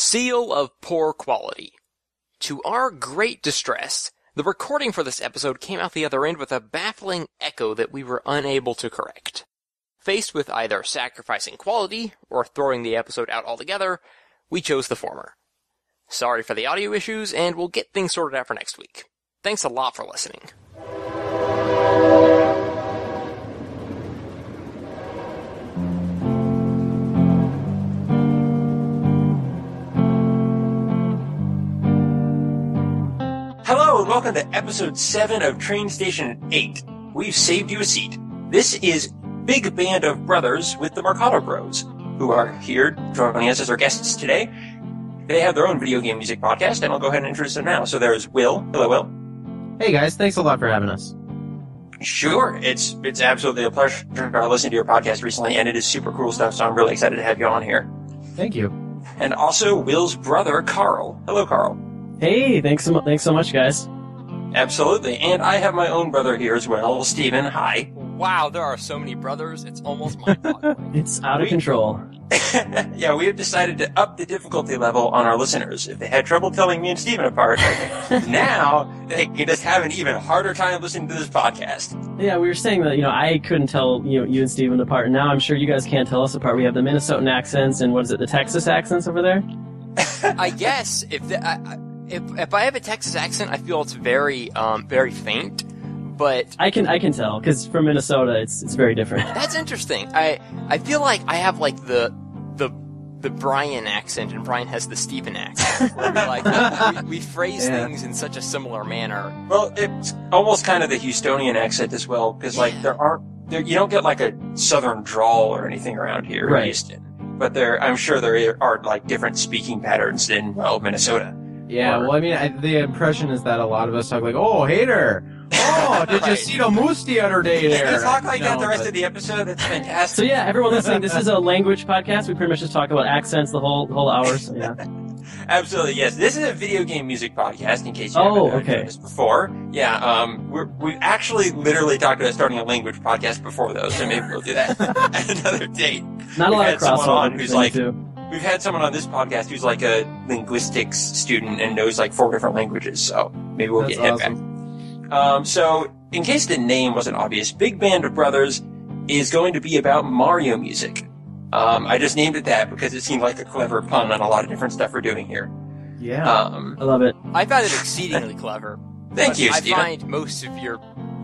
Seal of poor quality. To our great distress, the recording for this episode came out the other end with a baffling echo that we were unable to correct. Faced with either sacrificing quality or throwing the episode out altogether, we chose the former. Sorry for the audio issues, and we'll get things sorted out for next week. Thanks a lot for listening. Hello and welcome to episode 7 of Train Station 8. We've saved you a seat. This is Big Band of Brothers with the Marcato Bros, who are here joining us as our guests today. They have their own video game music podcast, and I'll go ahead and introduce them now. So there's Will. Hello, Will. Hey guys, thanks a lot for having us. Sure, it's absolutely a pleasure to listen to your podcast recently, and it is super cool stuff, so I'm really excited to have you on here. Thank you. And also Will's brother, Karl. Hello, Karl. Hey, thanks so much, guys. Absolutely. And I have my own brother here as well, Steven. Hi. Wow, there are so many brothers, it's almost mind-boggling. It's out of control. Yeah, we have decided to up the difficulty level on our listeners. If they had trouble telling me and Steven apart, now they can just have an even harder time listening to this podcast. Yeah, we were saying that, I couldn't tell you and Steven apart, and now I'm sure you guys can't tell us apart. We have the Minnesotan accents and, the Texas accents over there? I guess, if I have a Texas accent, I feel it's very faint, but I can tell, because from Minnesota, it's very different. That's interesting. I feel like I have like the Bryan accent, and Bryan has the Steven accent. We phrase things in such a similar manner. Well, it's almost kind of the Houstonian accent as well, because you don't get like a southern drawl or anything around here in Houston. But I'm sure there are like different speaking patterns in Minnesota. Yeah, well, I mean, the impression is that a lot of us talk like, "Oh, hater! Oh, did you see the moose the other day there?" You talk like that the rest of the episode. That's fantastic. So yeah, everyone listening, this is a language podcast. We pretty much just talk about accents the whole hour. So yeah. Absolutely, yes. This is a video game music podcast, in case you haven't done this before. Yeah, we've actually literally talked about starting a language podcast before, though, so maybe we'll do that at another date. Not a lot of crossover. We've had someone on this podcast who's like a linguistics student and knows like 4 different languages, so maybe we'll get him back. So, in case the name wasn't obvious, Big Band of Brothers is going to be about Mario music. I just named it that because it seemed like a clever pun on a lot of different stuff we're doing here. Yeah. I love it. I found it exceedingly clever. Thank you, Steven. I find most of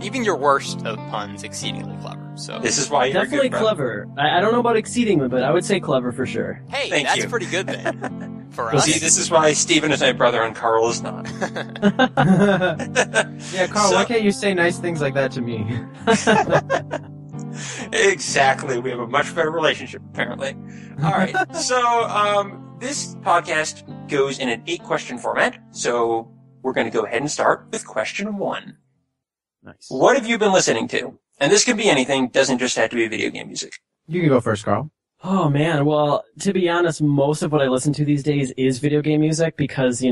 even your worst of puns exceedingly clever. So this is why you're definitely good, clever. I don't know about exceedingly, but I would say clever for sure. Hey, Thank that's you. pretty good then. For us. us. See, this is why Steven is my brother and Karl is not. Yeah, Karl, why can't you say nice things like that to me? Exactly. We have a much better relationship, apparently. All right. So, this podcast goes in an 8-question format. So, we're going to go ahead and start with question 1. Nice. What have you been listening to? And this can be anything. Doesn't just have to be video game music. You can go first, Karl. Oh man, well, to be honest, most of what I listen to these days is video game music because,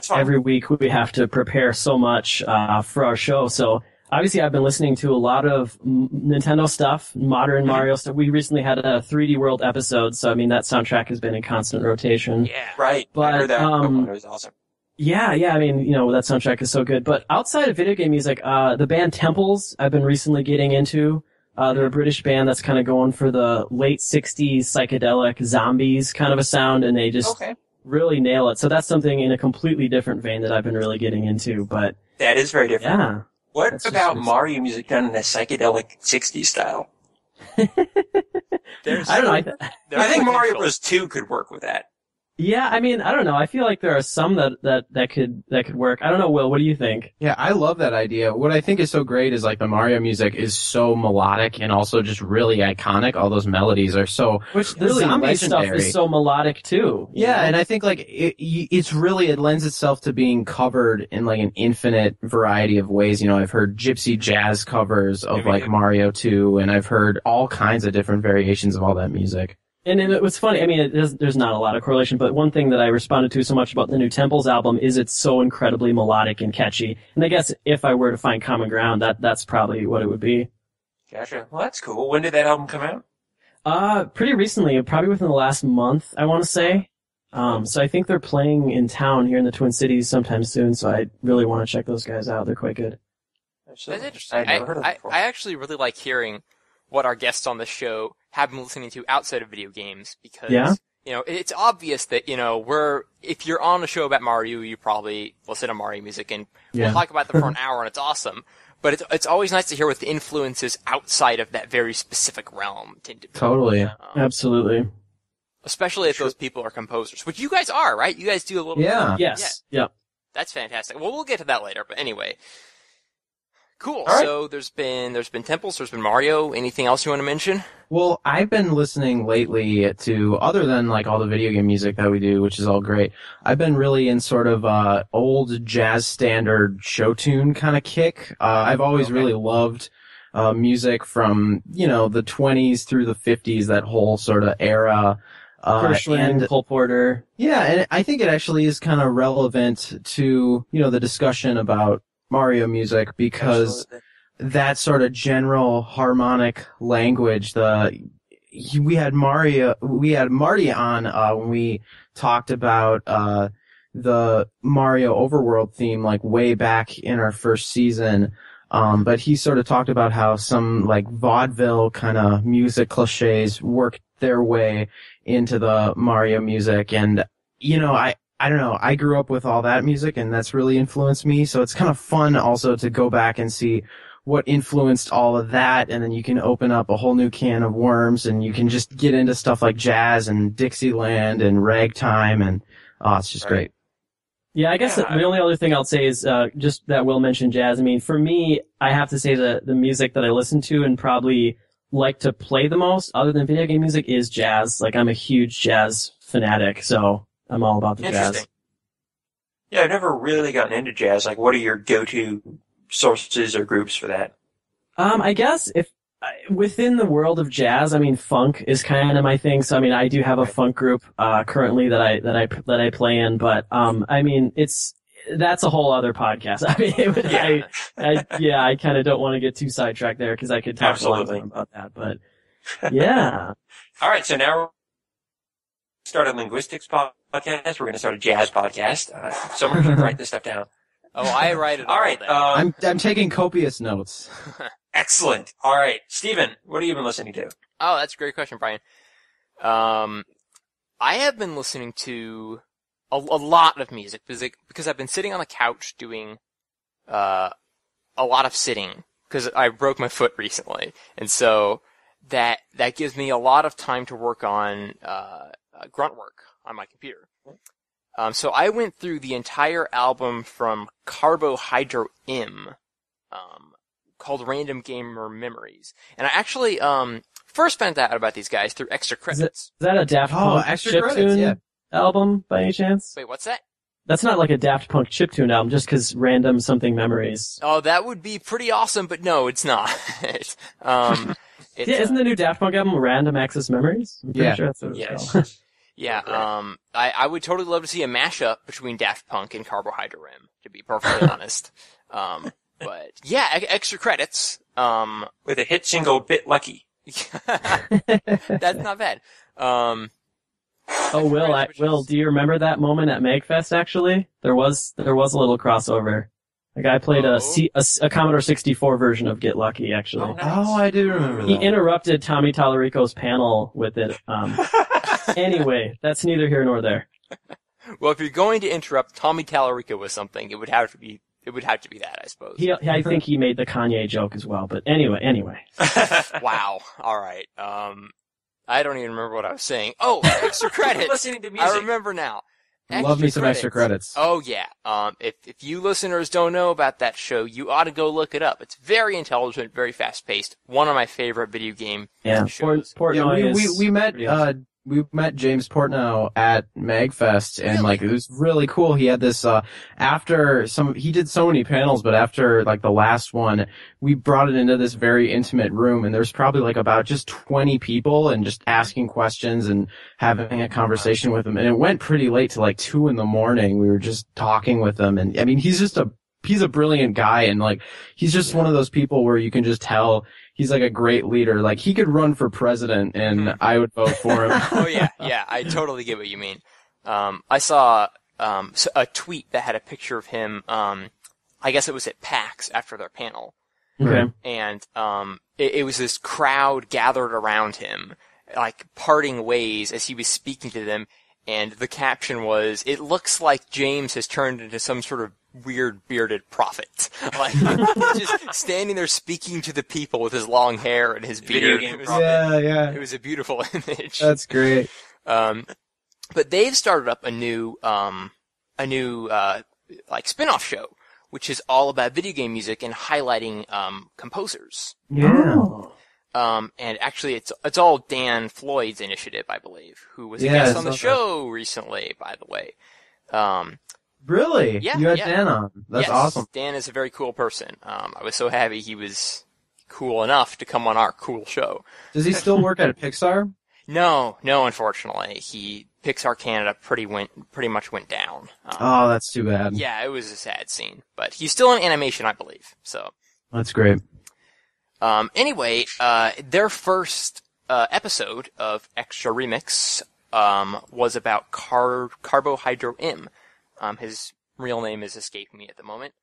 every week we have to prepare so much for our show. So obviously I've been listening to a lot of Nintendo stuff, modern Mario stuff. We recently had a 3D World episode, so I mean that soundtrack has been in constant rotation. Yeah, right. But I heard that. It was awesome. Yeah, I mean, that soundtrack is so good. But outside of video game music, the band Temples I've been recently getting into. They're a British band that's kind of going for the late 60s psychedelic zombies kind of a sound, and they just really nail it. So that's something in a completely different vein that I've been really getting into. But that is very different. Yeah. What about Mario music done in a psychedelic 60s style? I don't know. I think Mario Bros. 2 could work with that. Yeah, I mean, I don't know. I feel like there are some that could work. I don't know, Will, what do you think? Yeah, I love that idea. What I think is so great is like the Mario music is so melodic and also just really iconic. All those melodies are so Which the really zombie legendary. stuff is so melodic too. Yeah, and I think like it lends itself to being covered in like an infinite variety of ways. I've heard gypsy jazz covers of like Mario 2, and I've heard all kinds of different variations of all that music. And it was funny. I mean, there's not a lot of correlation, but one thing that I responded to so much about the new Temples album is it's so incredibly melodic and catchy. And I guess if I were to find common ground, that's probably what it would be. Gotcha. Well, that's cool. When did that album come out? Pretty recently, probably within the last month, I want to say. So I think they're playing in town here in the Twin Cities sometime soon, so I really want to check those guys out. They're quite good. That's interesting. I actually really like hearing what our guests on the show have been listening to outside of video games, because it's obvious that, if you're on a show about Mario, you probably listen to Mario music, and we'll talk about them for an hour, and it's awesome. But it's always nice to hear what the influences outside of that very specific realm tend to be. Totally. Absolutely. Especially if those people are composers, which you guys are, right? You guys do a little bit. Yes. Yeah. That's fantastic. Well, we'll get to that later, but anyway. Cool. Right. So there's been Temples, there's been Mario. Anything else you want to mention? Well, I've been listening lately to, other than like all the video game music that we do, which is all great, I've been really in sort of old jazz standard show tune kind of kick. I've always really loved music from, the 20s through the 50s, that whole sort of era. Gershwin, Cole Porter. Yeah, and I think it actually is kind of relevant to, the discussion about Mario music, because that sort of general harmonic language, we had Marty on when we talked about the Mario Overworld theme, like way back in our first season. But he sort of talked about how some like vaudeville kind of music cliches worked their way into the Mario music, and I don't know, I grew up with all that music, and that's really influenced me, so it's kind of fun also to go back and see what influenced all of that, and then you can open up a whole new can of worms, and you can just get into stuff like jazz and Dixieland and ragtime, and it's just great. Yeah, I guess the only other thing I'll say is just that Will mentioned jazz. I mean, for me, I have to say that the music that I listen to and probably like to play the most, other than video game music, is jazz. Like, I'm a huge jazz fanatic, so I'm all about the jazz. Yeah, I've never really gotten into jazz. Like, what are your go-to sources or groups for that? I guess within the world of jazz, I mean, funk is kind of my thing. So, I mean, I do have a funk group currently that I play in, but I mean, that's a whole other podcast. I mean, I kind of don't want to get too sidetracked there, because I could talk a lot more about that. But yeah. All right, so now we're start a linguistics podcast. We're going to start a jazz podcast. Someone should write this stuff down. Oh, I write it all. All right. I'm taking copious notes. Excellent. All right, Steven, what have you been listening to? Oh, that's a great question, Brian. I have been listening to a lot of music because I've been sitting on the couch doing a lot of sitting because I broke my foot recently, and so that gives me a lot of time to work on grunt work on my computer. So I went through the entire album from Carbohydrate M, called Random Gamer Memories, and I actually first found out about these guys through Extra Credits. Is that a Daft Punk chiptune album by any chance? Wait, what's that? That's not like a Daft Punk chiptune album, just because Random Something Memories. Oh, that would be pretty awesome, but no, it's not. Isn't the new Daft Punk album Random Access Memories? I'm pretty sure that's what it's called. Yeah, I would totally love to see a mashup between Daft Punk and Carbohydrate M, to be perfectly honest. But yeah, Extra Credits. With a hit single, Bit Lucky. That's not bad. Will, do you remember that moment at MagFest, actually? There was a little crossover. A guy played a Commodore 64 version of Get Lucky, actually. Oh, nice. I do remember that. He interrupted Tommy Tallarico's panel with it. Anyway, that's neither here nor there. Well, if you're going to interrupt Tommy Tallarico with something, it would have to be that, I suppose. I think he made the Kanye joke as well, but anyway. Wow. All right. I don't even remember what I was saying. Oh, Extra Credits. Listening to music. I remember now. Love me some Extra Credits. Oh yeah. If you listeners don't know about that show, you ought to go look it up. It's very intelligent, very fast paced. One of my favorite video game shows. We met James Portnow at MagFest, and like it was really cool. He had this he did so many panels, but after like the last one, we brought it into this very intimate room, and there's probably like about just 20 people, and just asking questions and having a conversation with him. And it went pretty late to like 2 a.m. We were just talking with him, and I mean he's a brilliant guy, and like he's just one of those people where you can just tell he's like a great leader. Like he could run for president and I would vote for him. Oh yeah, I totally get what you mean. I saw a tweet that had a picture of him. I guess it was at PAX after their panel. Okay. And it was this crowd gathered around him, like parting ways as he was speaking to them. And the caption was, "It looks like James has turned into some sort of weird bearded prophet." Like, he's just standing there speaking to the people with his long hair and his beard. It was a beautiful image. That's great. But they've started up a new like spin-off show, which is all about video game music and highlighting composers. Yeah. And actually, it's all Dan Floyd's initiative, I believe, who was a guest on the show recently, by the way. Really? Yeah. You had Dan on. That's awesome. Dan is a very cool person. I was so happy he was cool enough to come on our cool show. Does he still work at Pixar? No, unfortunately. Pixar Canada pretty much went down. Oh, that's too bad. Yeah, it was a sad scene. But he's still in animation, I believe. So. That's great. Anyway, their first episode of Extra Remix was about Carbohydro M. His real name is escaping me at the moment.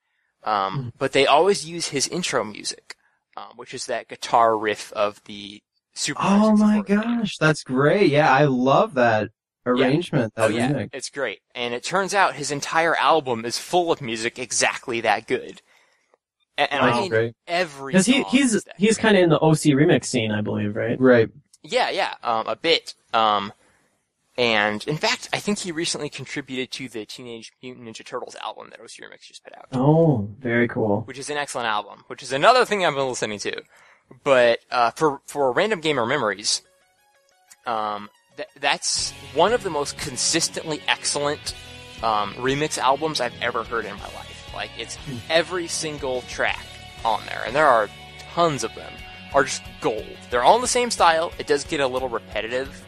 But they always use his intro music, which is that guitar riff of the Super Marcato Bros. Oh my gosh, that's great. Yeah, I love that arrangement. Yeah. Yeah, it's great. And it turns out his entire album is full of music exactly that good. And I mean, great. Every because he's kind of in the OC remix scene, I believe, right? Right. Yeah, a bit. And in fact, I think he recently contributed to the Teenage Mutant Ninja Turtles album that OC Remix just put out. Oh, very cool. Which is an excellent album. Which is another thing I've been listening to. But for Random Gamer Memories, that's one of the most consistently excellent remix albums I've ever heard in my life. Like, it's every single track on there, and there are tons of them, are just gold. They're all in the same style. It does get a little repetitive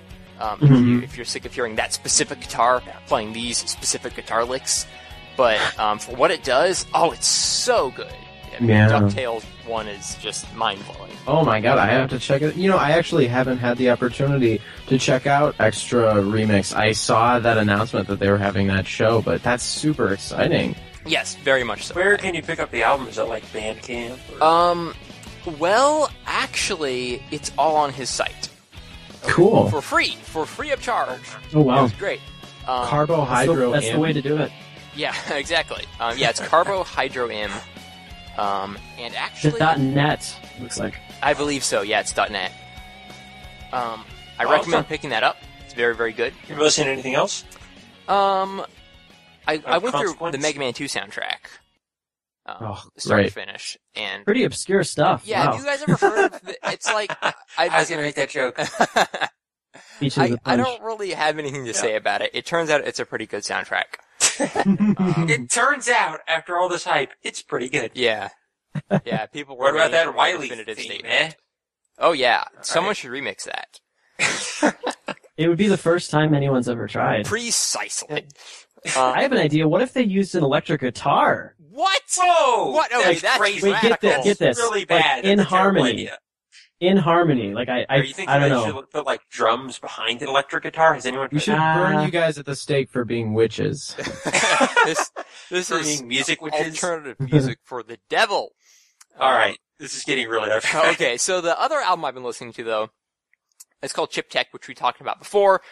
if you're sick of hearing that specific guitar playing these specific guitar licks. But for what it does, it's so good. DuckTales 1 is just mind-blowing. Oh my god, I have to check it. I actually haven't had the opportunity to check out Extra Remix. I saw that announcement that they were having that show, but that's super exciting. Yes, very much so. Where can you pick up the album? Is it like Bandcamp? Well, actually, it's all on his site. Cool. For free of charge. Oh, wow. It's great. Carbohydro That's the way to do it. Yeah, exactly. It's Carbohydro M. And actually... .net, looks like. I believe so, yeah, it's .net. I recommend picking that up. It's very, very good. You ever listened to anything else? I went through the Mega Man 2 soundtrack. Start to finish. And pretty obscure stuff. Yeah, wow. have you guys ever heard of it's like... I was going to make that joke. I don't really have anything to say about it. It turns out it's a pretty good soundtrack. It turns out, after all this hype, it's pretty good. Yeah. Yeah, people were... What about that Wiley definitive theme, statement. Oh, yeah. Someone should remix that. It would be the first time anyone's ever tried. Precisely. I have an idea. What if they used an electric guitar? What? Whoa! What? Okay, that's crazy. Wait, get this. That's really bad. Like, in that's harmony. In harmony. Like, I don't know. Should put, like, drums behind an electric guitar? Has anyone... We should burn you guys at the stake for being witches. This is music witches? Alternative music for the devil. Alright. This is getting really dark. Okay, so the other album I've been listening to, though, it's called Chip Tech, which we talked about before.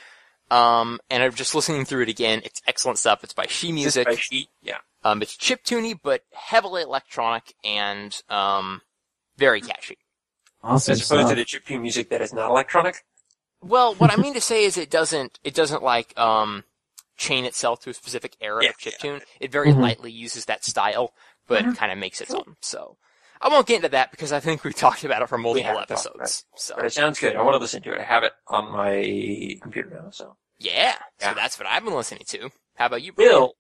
And I'm just listening through it again. It's excellent stuff. It's by She Music. By She? Yeah. It's chiptune-y, but heavily electronic and very catchy. Awesome. As opposed to the chiptune music that is not electronic? Well, what I mean to say is it doesn't like chain itself to a specific era of chiptune. It very lightly uses that style, but kind of makes its own. So I won't get into that because I think we've talked about it for multiple episodes. Right. So. But it sounds good. I want to listen to it. I have it on my computer now, so. Yeah. So that's what I've been listening to. How about you, Bryan? Will?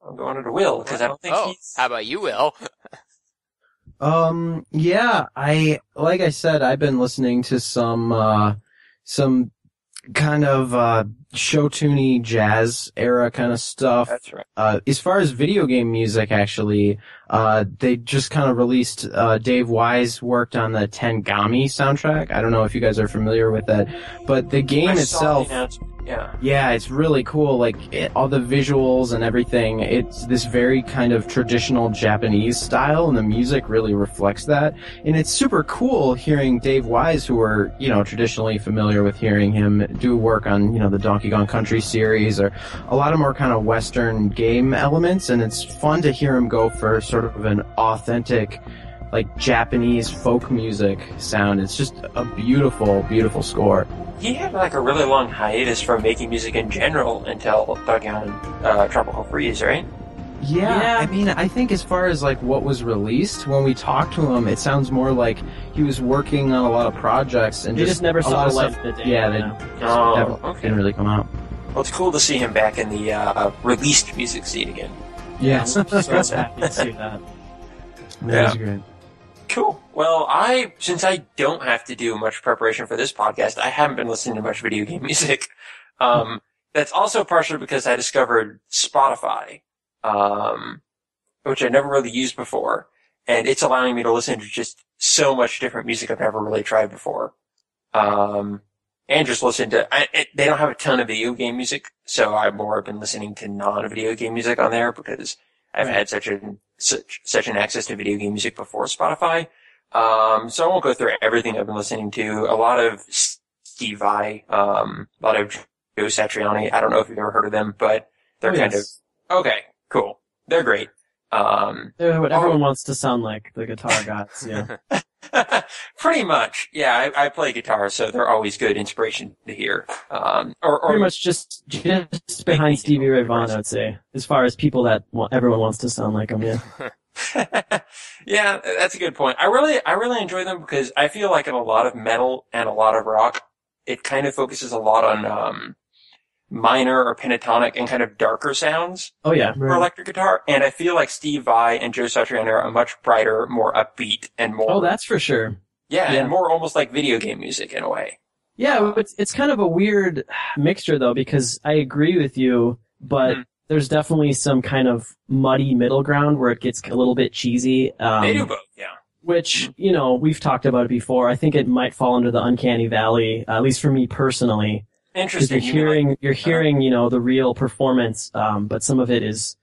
I'm going to Will, because I don't think he's... How about you, Will? Yeah, like I said, I've been listening to some kind of, show-tuney jazz era kind of stuff. That's right. As far as video game music, actually, they just kind of released, Dave Wise worked on the Tengami soundtrack. I don't know if you guys are familiar with that, but the game itself... Yeah. Yeah, it's really cool. Like, all the visuals and everything, it's this very kind of traditional Japanese style, and the music really reflects that. And it's super cool hearing Dave Wise, who we're, traditionally familiar with hearing him do work on, the Donkey Kong Country series, or a lot of more kind of Western game elements, and it's fun to hear him go for sort of an authentic, like, Japanese folk music sound. It's just a beautiful, beautiful score. He had like a really long hiatus from making music in general until Donkey Kong Tropical Freeze, right? Yeah, I mean, I think as far as like what was released, when we talked to him, it sounds more like he was working on a lot of projects and he just never saw the light of the day. Yeah, they didn't really come out. Well, it's cool to see him back in the released music scene again. Yeah, so happy to see that. That's great. Cool. Well, since I don't have to do much preparation for this podcast, I haven't been listening to much video game music. That's also partially because I discovered Spotify, which I never really used before, and it's allowing me to listen to just so much different music I've never really tried before. And just listen to, they don't have a ton of video game music, so I've more been listening to non-video game music on there because I've had such an access to video game music before Spotify. So I won't go through everything I've been listening to. A lot of Steve Vai, a lot of Joe Satriani. I don't know if you've ever heard of them, but they're okay, cool. They're great. They're what everyone wants to sound like, the guitar gods, yeah. Pretty much, yeah. I play guitar, so they're always good inspiration to hear. Or pretty much just behind Stevie Ray Vaughan, I would say, as far as people that everyone wants to sound like them. Yeah. Yeah, that's a good point. I really enjoy them because I feel like in a lot of metal and a lot of rock, it kind of focuses a lot on minor or pentatonic and kind of darker sounds. Oh yeah, for electric guitar. And I feel like Steve Vai and Joe Satriani are a much brighter, more upbeat, and more. Oh, that's for sure. Yeah, and more almost like video game music in a way. Yeah, it's kind of a weird mixture though, because I agree with you, but there's definitely some kind of muddy middle ground where it gets a little bit cheesy. They do both, yeah. Which, we've talked about it before. I think it might fall into the uncanny valley, at least for me personally. Interesting. You're hearing, the real performance, but some of it is,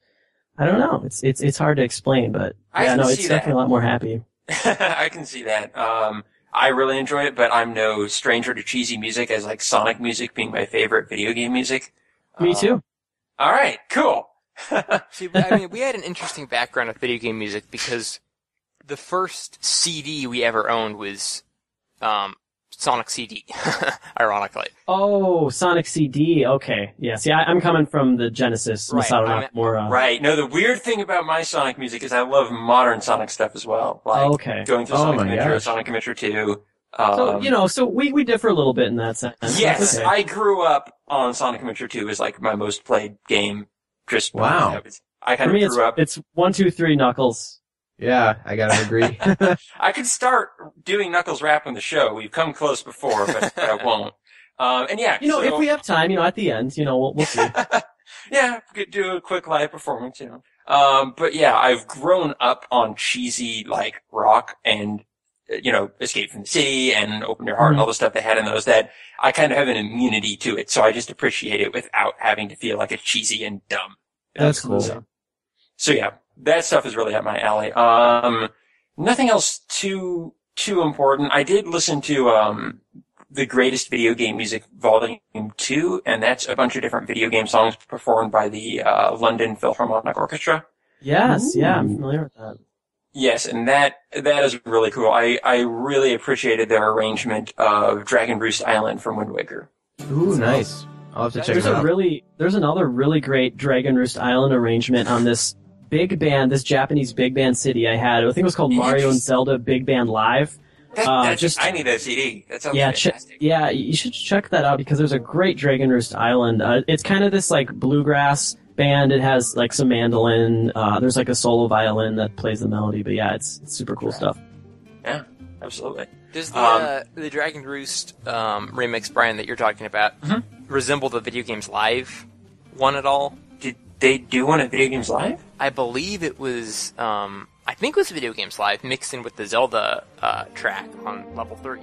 I don't know. It's hard to explain, but it's definitely a lot more happy. I can see that. I really enjoy it, but I'm no stranger to cheesy music, as like Sonic music being my favorite video game music. Me too. All right, cool. See, I mean, we had an interesting background with video game music because the first CD we ever owned was Sonic CD, ironically. Oh, Sonic CD. Okay. Yeah. See, I'm coming from the Genesis. Right. Right. No, the weird thing about my Sonic music is I love modern Sonic stuff as well. Like going through Sonic Adventure, Sonic Adventure 2. So we differ a little bit in that sense. Yes, I grew up on Sonic Adventure 2 as like my most played game. Just wow. I kind of grew up. It's 1, 2, 3 Knuckles. Yeah, I gotta agree. I could start doing Knuckles rap on the show. We've come close before, but I won't. And yeah, if we have time, at the end, we'll see. Yeah, we could do a quick live performance, But yeah, I've grown up on cheesy like rock and Escape from the City and Open Your Heart and all the stuff they had in those that I kind of have an immunity to it, so I just appreciate it without having to feel like it's cheesy and dumb. That's cool. So yeah, that stuff is really up my alley. Nothing else too important. I did listen to the Greatest Video Game Music Volume 2, and that's a bunch of different video game songs performed by the London Philharmonic Orchestra. Yes, yeah, I'm familiar with that. Yes, and that is really cool. I really appreciated their arrangement of Dragon Roost Island from Wind Waker. Ooh, nice. I'll have to check it out. There's another really great Dragon Roost Island arrangement on this big band, this Japanese big band CD I had. I think it was called Mario and Zelda Big Band Live. I need that CD. That sounds fantastic. You should check that out because there's a great Dragon Roost Island. It's kind of this like bluegrass band. It has like some mandolin. There's like a solo violin that plays the melody. But yeah, it's super cool stuff. Yeah, absolutely. Does the Dragon Roost remix, Bryan, that you're talking about resemble the Video Games Live one at all? Did they do one at Video Games Live? I believe it was. I think it was Video Games Live mixed in with the Zelda track on level 3.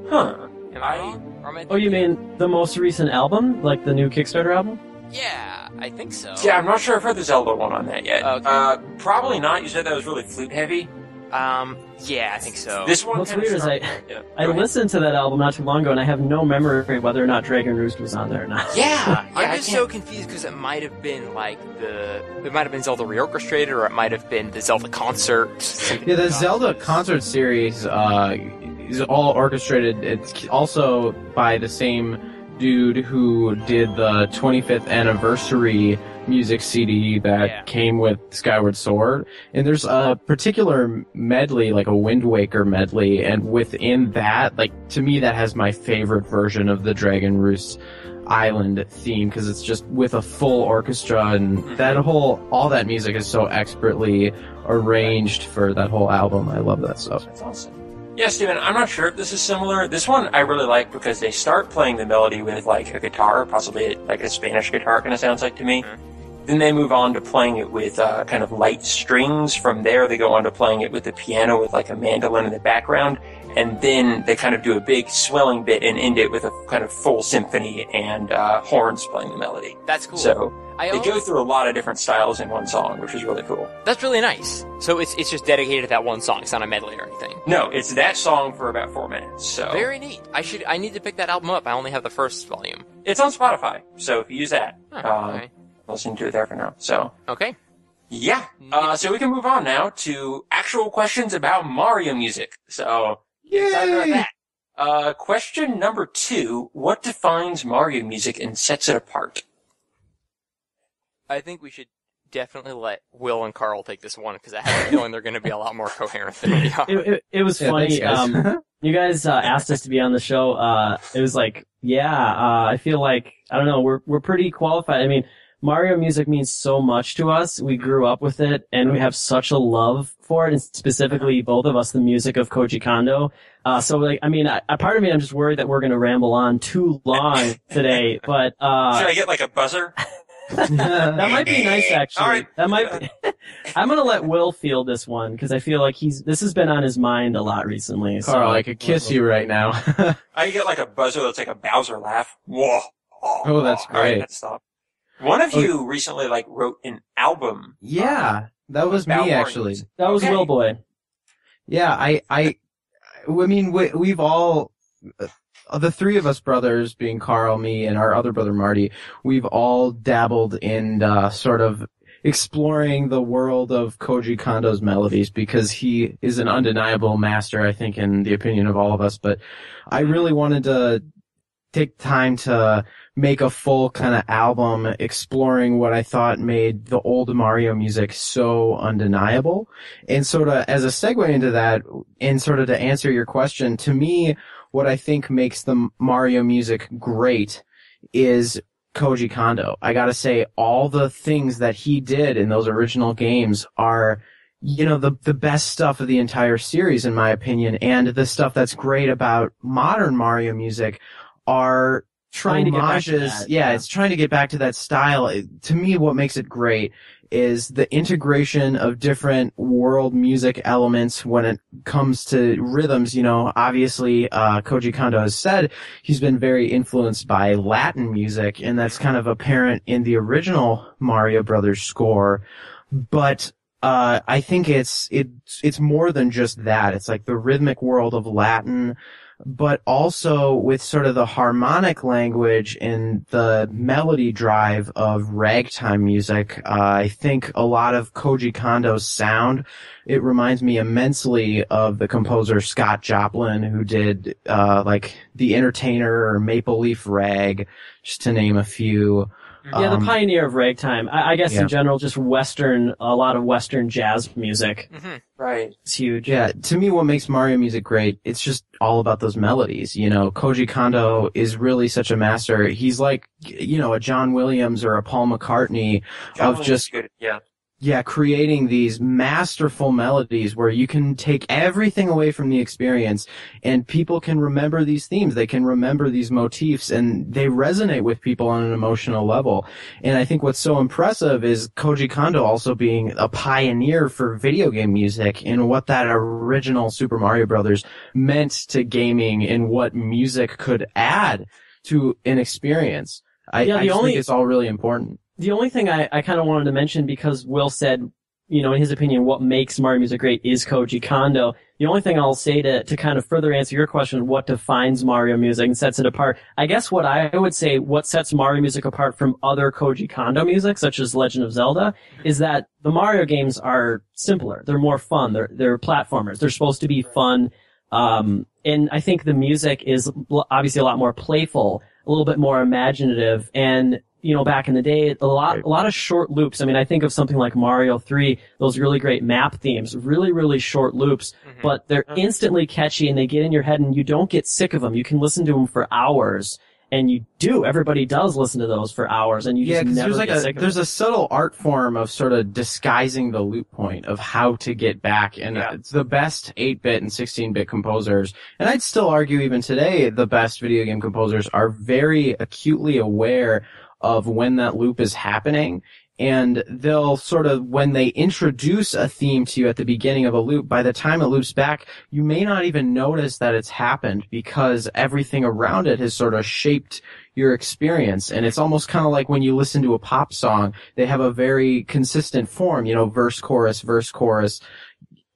Huh. Am I wrong? Or am I Oh, you mean the most recent album? Like the new Kickstarter album? Yeah, I think so. Yeah, I'm not sure I've heard the Zelda one on that yet. Okay. Probably not. You said that was really flute heavy. Yeah, I think so. This one What's kinda weird is I listened to that album not too long ago, and I have no memory whether or not Dragon Roost was on there or not. Yeah, I'm just so confused because it might have been like it might have been Zelda Reorchestrated, or it might have been the Zelda Concert. Yeah, the Zelda Concert series is all orchestrated. It's also by the same dude who did the 25th anniversary music CD that came with Skyward Sword. And there's a particular medley, like a Wind Waker medley, and within that, like, to me that has my favorite version of the Dragon Roost Island theme, because it's just with a full orchestra, and all that music is so expertly arranged for that whole album. I love that stuff. That's awesome. Yeah, Steven, I'm not sure if this is similar. This one I really like because they start playing the melody with, like, a guitar, possibly like a Spanish guitar kind of sounds like to me. Then they move on to playing it with kind of light strings. From there, they go on to playing it with the piano with, like, a mandolin in the background. And then they kind of do a big swelling bit and end it with a kind of full symphony and horns playing the melody. That's cool. So they go through a lot of different styles in one song, which is really cool. That's really nice. So it's just dedicated to that one song. It's not a medley or anything. No, it's that song for about 4 minutes. So very neat. I need to pick that album up. I only have the first volume. It's on Spotify, so if you use that, okay. listen to it there for now. So okay. Yeah. So we can move on now to actual questions about Mario music. So excited about that. Question number 2: what defines Mario music and sets it apart? I think we should definitely let Will and Karl take this one, because I have a feeling they're going to be a lot more coherent than we are. It was funny. Thanks, guys. You guys asked us to be on the show. It was like, I feel like, I don't know, we're pretty qualified. I mean, Mario music means so much to us. We grew up with it, and we have such a love for it, and specifically both of us, the music of Koji Kondo. So, like, I mean, a part of me, I'm just worried that we're going to ramble on too long today, but... Should I get, like, a buzzer? That might be nice, actually. All right. That might be... I'm going to let Will field this one, because I feel like this has been on his mind a lot recently. Karl, I could kiss you right now. I can get, like, a buzzer that's like a Bowser laugh. Whoa. Oh, that's great. All right, let's stop. One of you recently, like, wrote an album. Yeah, that was me, actually. That was Will Boy. Yeah, I mean, we've all, the three of us brothers, being Karl, me, and our other brother Marty, we've all dabbled in sort of exploring the world of Koji Kondo's melodies, because he is an undeniable master, I think, in the opinion of all of us. But I really wanted to take time to make a full kind of album exploring what I thought made the old Mario music so undeniable. And sort of as a segue into that, and sort of to answer your question, to me, what I think makes the Mario music great is Koji Kondo. I gotta say, all the things that he did in those original games are, you know, the best stuff of the entire series, in my opinion. And the stuff that's great about modern Mario music are trying to get back to that. Yeah, it's trying to get back to that style. To me, what makes it great is the integration of different world music elements when it comes to rhythms. You know, obviously, Koji Kondo has said he's been very influenced by Latin music, and that's kind of apparent in the original Mario Brothers score. But I think it's more than just that. It's like the rhythmic world of Latin, but also with sort of the harmonic language and the melody drive of ragtime music. I think a lot of Koji Kondo's sound, it reminds me immensely of the composer Scott Joplin, who did like The Entertainer or Maple Leaf Rag, just to name a few. Yeah, the pioneer of ragtime. I guess in general, just a lot of Western jazz music. Mm-hmm. Right. It's huge. Yeah, to me, what makes Mario music great, it's just all about those melodies. You know, Koji Kondo is really such a master. He's like, you know, a John Williams or a Paul McCartney of just, good. Yeah. creating these masterful melodies where you can take everything away from the experience and people can remember these themes. They can remember these motifs and they resonate with people on an emotional level. And I think what's so impressive is Koji Kondo also being a pioneer for video game music and what that original Super Mario Brothers meant to gaming and what music could add to an experience. I just think it's all really important. The only thing I kind of wanted to mention, because Will said, you know, in his opinion, what makes Mario music great is Koji Kondo. The only thing I'll say to kind of further answer your question, what defines Mario music and sets it apart, I guess what I would say, what sets Mario music apart from other Koji Kondo music, such as Legend of Zelda, is that the Mario games are simpler. They're more fun. They're platformers. They're supposed to be fun. And I think the music is obviously a lot more playful, a little bit more imaginative, and you know, back in the day, a lot of short loops. I mean, I think of something like Mario 3, those really great map themes, really, really short loops, but they're instantly catchy and they get in your head and you don't get sick of them. You can listen to them for hours. And everybody does listen to those for hours, and you just never get sick of there's a subtle art form of sort of disguising the loop point of how to get back, and it's the best 8-bit and 16-bit composers, and I'd still argue even today the best video game composers are very acutely aware of when that loop is happening, and they'll sort of, when they introduce a theme to you at the beginning of a loop, by the time it loops back, you may not even notice that it's happened because everything around it has sort of shaped your experience. And it's almost kind of like when you listen to a pop song, they have a very consistent form, you know, verse, chorus, verse, chorus.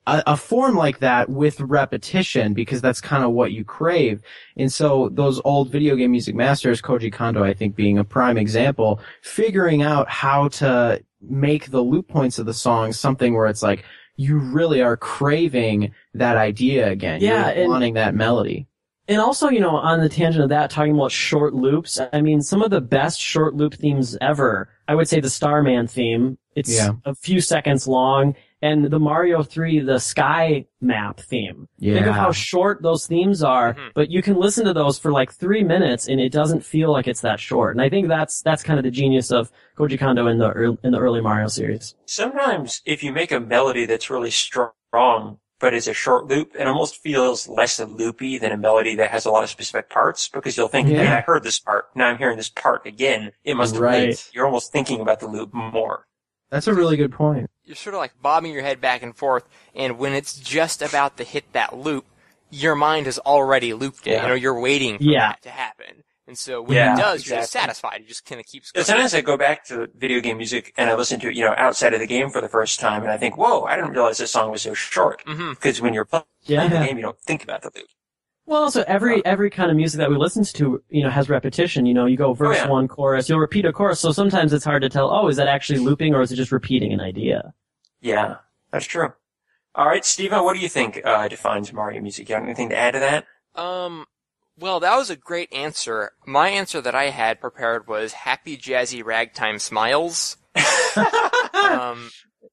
A form like that with repetition, because that's kind of what you crave. And so those old video game music masters, Koji Kondo, I think being a prime example, figuring out how to make the loop points of the song something where it's like, you really are craving that idea again. You're wanting that melody. And also, you know, on the tangent of that, talking about short loops, I mean, some of the best short loop themes ever, I would say the Starman theme, it's a few seconds long. And the Mario 3, the Sky Map theme. Yeah. Think of how short those themes are, but you can listen to those for like 3 minutes and it doesn't feel like it's that short. And I think that's kind of the genius of Koji Kondo in the early Mario series. Sometimes if you make a melody that's really strong, but it's a short loop, it almost feels less loopy than a melody that has a lot of specific parts, because you'll think, hey, I heard this part, now I'm hearing this part again. It must have been. You're almost thinking about the loop more. That's a really good point. You're sort of like bobbing your head back and forth, and when it's just about to hit that loop, your mind has already looped it. You know, you're waiting for that to happen. And so when it does, you're just satisfied. It just kind of keeps going. Sometimes I go back to video game music and I listen to it, you know, outside of the game for the first time, and I think, whoa, I didn't realize this song was so short. Because when you're playing the game, you don't think about the loop. Well, also every kind of music that we listen to, you know, has repetition. You know, you go verse one, chorus, you'll repeat a chorus. So sometimes it's hard to tell, is that actually looping or is it just repeating an idea? Yeah, that's true. All right, Steven, what do you think defines Mario music? You have anything to add to that? Well, that was a great answer. My answer that I had prepared was happy, jazzy, ragtime smiles.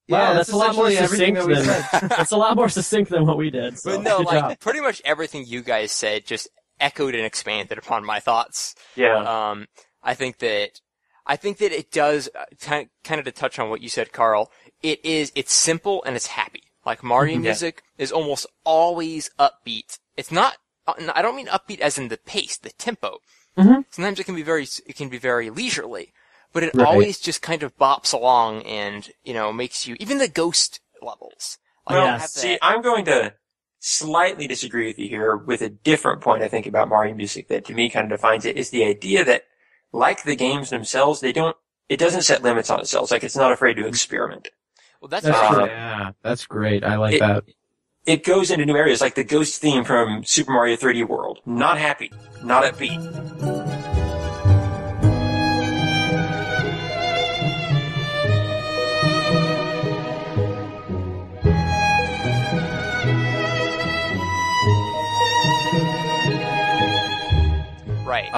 Wow, that's a lot more succinct than that's a lot more succinct than what we did. So. But no, like pretty much everything you guys said just echoed and expanded upon my thoughts. Yeah. I think that it does kind of to touch on what you said, Karl. It's simple and it's happy. Like Mario music is almost always upbeat. It's not. I don't mean upbeat as in the pace, the tempo. Sometimes it can be very leisurely. But it always just kind of bops along and, you know, makes you, even the ghost levels. Like I'm going to slightly disagree with you here with a different point I think about Mario music that to me kind of defines it, is the idea that, like the games themselves, it doesn't set limits on itself. Like, it's not afraid to experiment. Well, that's true. Yeah, that's great. I like that. It goes into new areas, like the ghost theme from Super Mario 3D World. Not happy, not upbeat. Right.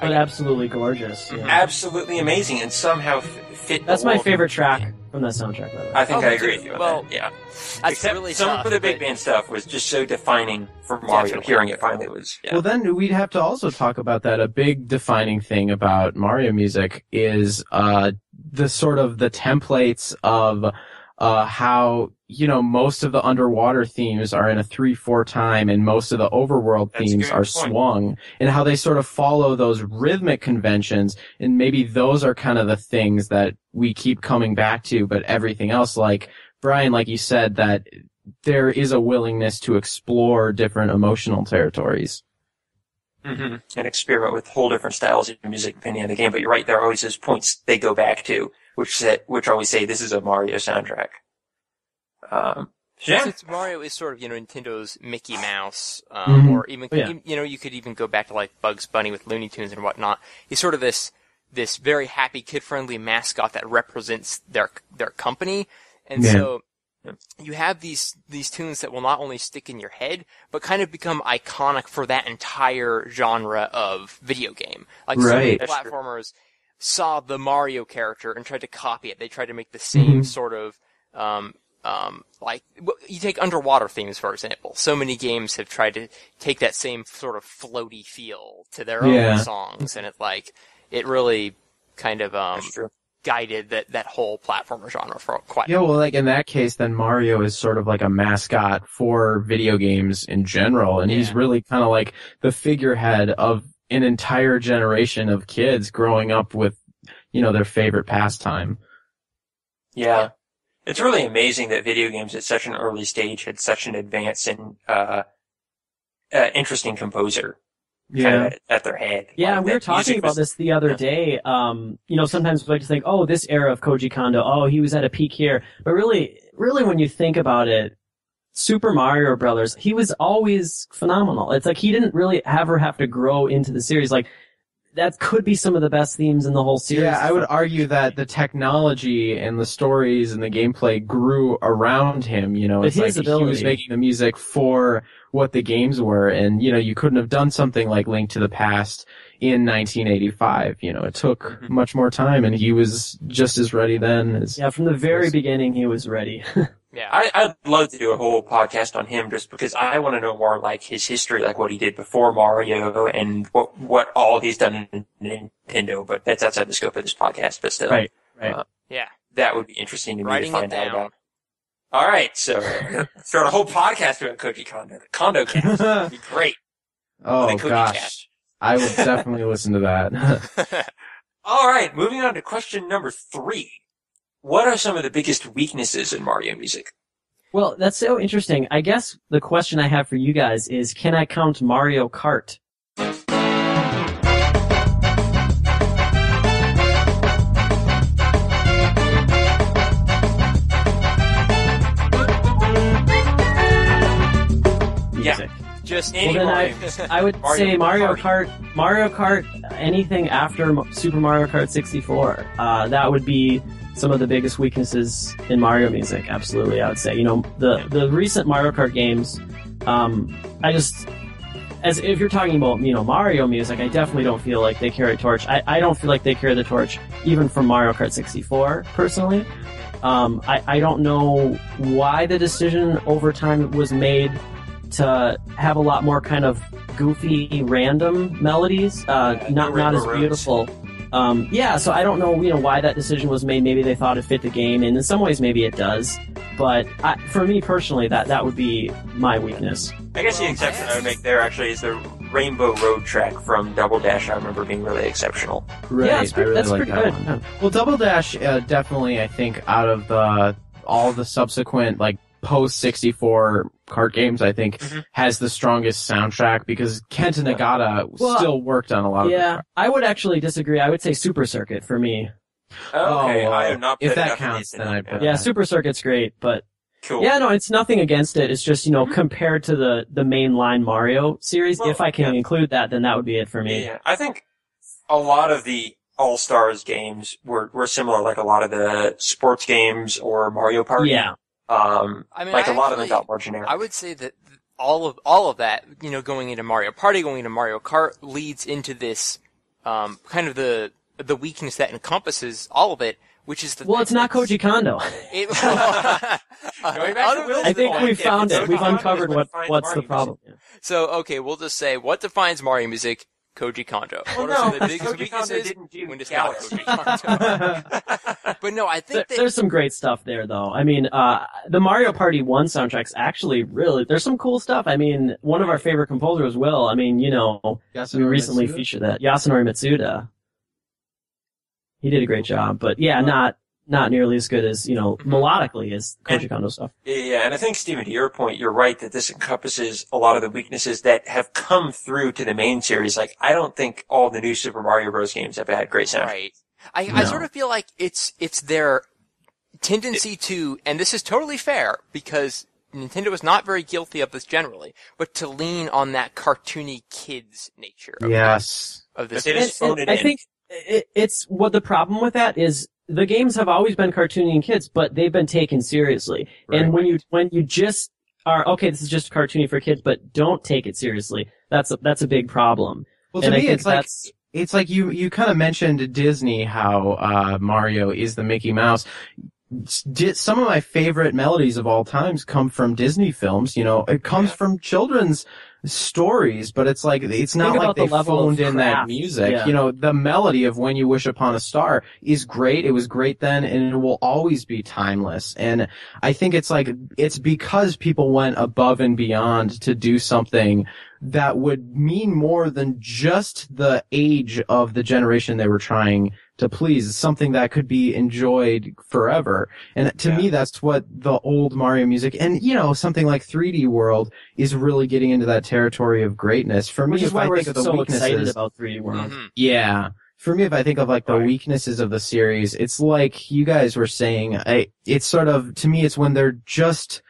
But absolutely gorgeous. Yeah. Absolutely amazing, and somehow fit. That's my favorite track from that soundtrack, by the way. I think I agree with you on that. Yeah. Except really some of the big band stuff was just so defining for Mario. Hearing it finally was. Yeah. Well, then we'd have to also talk about that. A big defining thing about Mario music is the sort of the templates of how, you know, most of the underwater themes are in a 3/4 time and most of the overworld themes are swung, and how they sort of follow those rhythmic conventions, and maybe those are kind of the things that we keep coming back to, but everything else, like Bryan, like you said, that there is a willingness to explore different emotional territories. Mm-hmm. And experiment with whole different styles of music depending on the game, but you're right, there are always those points they go back to, which always say this is a Mario soundtrack. Yeah. Since Mario is sort of, you know, Nintendo's Mickey Mouse, or even, you know, you could even go back to like Bugs Bunny with Looney Tunes and whatnot. He's sort of this very happy, kid-friendly mascot that represents their company. And so you have these tunes that will not only stick in your head, but kind of become iconic for that entire genre of video game. Like so many platformers saw the Mario character and tried to copy it. They tried to make the same sort of, like, you take underwater themes, for example. So many games have tried to take that same sort of floaty feel to their own songs, and it's like, it really kind of, guided that whole platformer genre for quite a while. Well, like in that case, then Mario is sort of like a mascot for video games in general, and he's really kind of like the figurehead of an entire generation of kids growing up with, you know, their favorite pastime. Yeah. It's really amazing that video games at such an early stage had such an advanced and interesting composer kind of at their head. Yeah, we were talking about this the other day. You know, sometimes we like to think, oh, this era of Koji Kondo, oh, he was at a peak here. But really when you think about it, Super Mario Brothers, he was always phenomenal. It's like he didn't really ever have to grow into the series. Like, that could be some of the best themes in the whole series. Yeah, I would argue that the technology and the stories and the gameplay grew around him, you know. It's like he was making the music for what the games were, and, you know, you couldn't have done something like Link to the Past in 1985. You know, it took much more time, and he was just as ready then as... Yeah, from the very beginning, he was ready. Yeah, I'd love to do a whole podcast on him just because I want to know more like his history, like what he did before Mario and what all he's done in Nintendo, but that's outside the scope of this podcast, but still. Right. Yeah. That would be interesting to me to find out about. All right, so start a whole podcast about Koji Kondo. The Kondo Cast would be great. Oh, gosh. Cast. I would definitely listen to that. All right, moving on to question number 3. What are some of the biggest weaknesses in Mario music? Well, that's so interesting. I guess the question I have for you guys is, can I count Mario Kart? Yeah. Just well, then I would say Mario Kart, anything after Super Mario Kart 64. That would be some of the biggest weaknesses in Mario music. Absolutely, I would say. You know, the recent Mario Kart games, as if you're talking about, you know, Mario music, I definitely don't feel like they carry a torch. I don't feel like they carry the torch even from Mario Kart 64, personally. I don't know why the decision over time was made to have a lot more kind of goofy, random melodies, not as beautiful. So I don't know, you know, why that decision was made. Maybe they thought it fit the game, and in some ways maybe it does. But for me personally, that would be my weakness. I guess the exception I would make there actually is the Rainbow Road track from Double Dash. I remember being really exceptional. Right, yeah, that's really pretty like good. One. Well, Double Dash definitely, I think, out of all the subsequent like post 64 kart games, I think has the strongest soundtrack because Kenta Nagata still worked on a lot of it. Yeah, I would actually disagree. I would say Super Circuit for me. Okay, I have not. If that counts, then I'd put that. Super Circuit's great, but cool. Yeah, no, it's nothing against it. It's just, you know, compared to the mainline Mario series, if I can include that, then that would be it for me. Yeah, I think a lot of the All-Stars games were similar, like a lot of the sports games or Mario Party. Yeah. I mean, like a lot of them got more generic. I would say that all of that, you know, going into Mario Party, going into Mario Kart, leads into this kind of the weakness that encompasses all of it, which is the. Well, it's not Koji Kondo. I think we found it. We've uncovered what's the problem. So, okay, we'll just say what defines Mario music. Koji Kondo. Well, what are some no, of the biggest Koji Kondo weaknesses? didn't do When it's not Galaxy. Koji Kondo. But no, I think that... There's some great stuff there, though. I mean, the Mario Party 1 soundtrack's actually really... There's some cool stuff. I mean, one of our favorite composers, Will, I mean, you know, we recently featured that. Yasunori Mitsuda. He did a great job, but yeah, not nearly as good as, you know, melodically as Koji Kondo stuff. Yeah, and I think, Stephen, to your point, you're right that this encompasses a lot of the weaknesses that have come through to the main series. Like, I don't think all the new Super Mario Bros. Games have had great sound. Right. I sort of feel like it's their tendency to, and this is totally fair, because Nintendo is not very guilty of this generally, but to lean on that cartoony kids nature of this. I think it's what the problem with that is. The games have always been cartoony and kids, but they've been taken seriously. Right. And when you just are, okay, this is just cartoony for kids, but don't take it seriously, that's a big problem. Well, to me, it's like you kind of mentioned Disney, how Mario is the Mickey Mouse. Some of my favorite melodies of all times come from Disney films. You know, it comes from children's stories, but it's like, it's not like they phoned in that music. Yeah. You know, the melody of When You Wish Upon a Star is great. It was great then, and it will always be timeless. And I think it's like, it's because people went above and beyond to do something that would mean more than just the age of the generation they were trying to please. It's something that could be enjoyed forever. And to me, that's what the old Mario music, and, you know, something like 3D World is really getting into that territory of greatness. For me, which is why we're so weaknesses, excited about 3D World. Mm-hmm. Yeah. For me, if I think of like the weaknesses of the series, it's like you guys were saying, it's sort of, to me, it's when they're just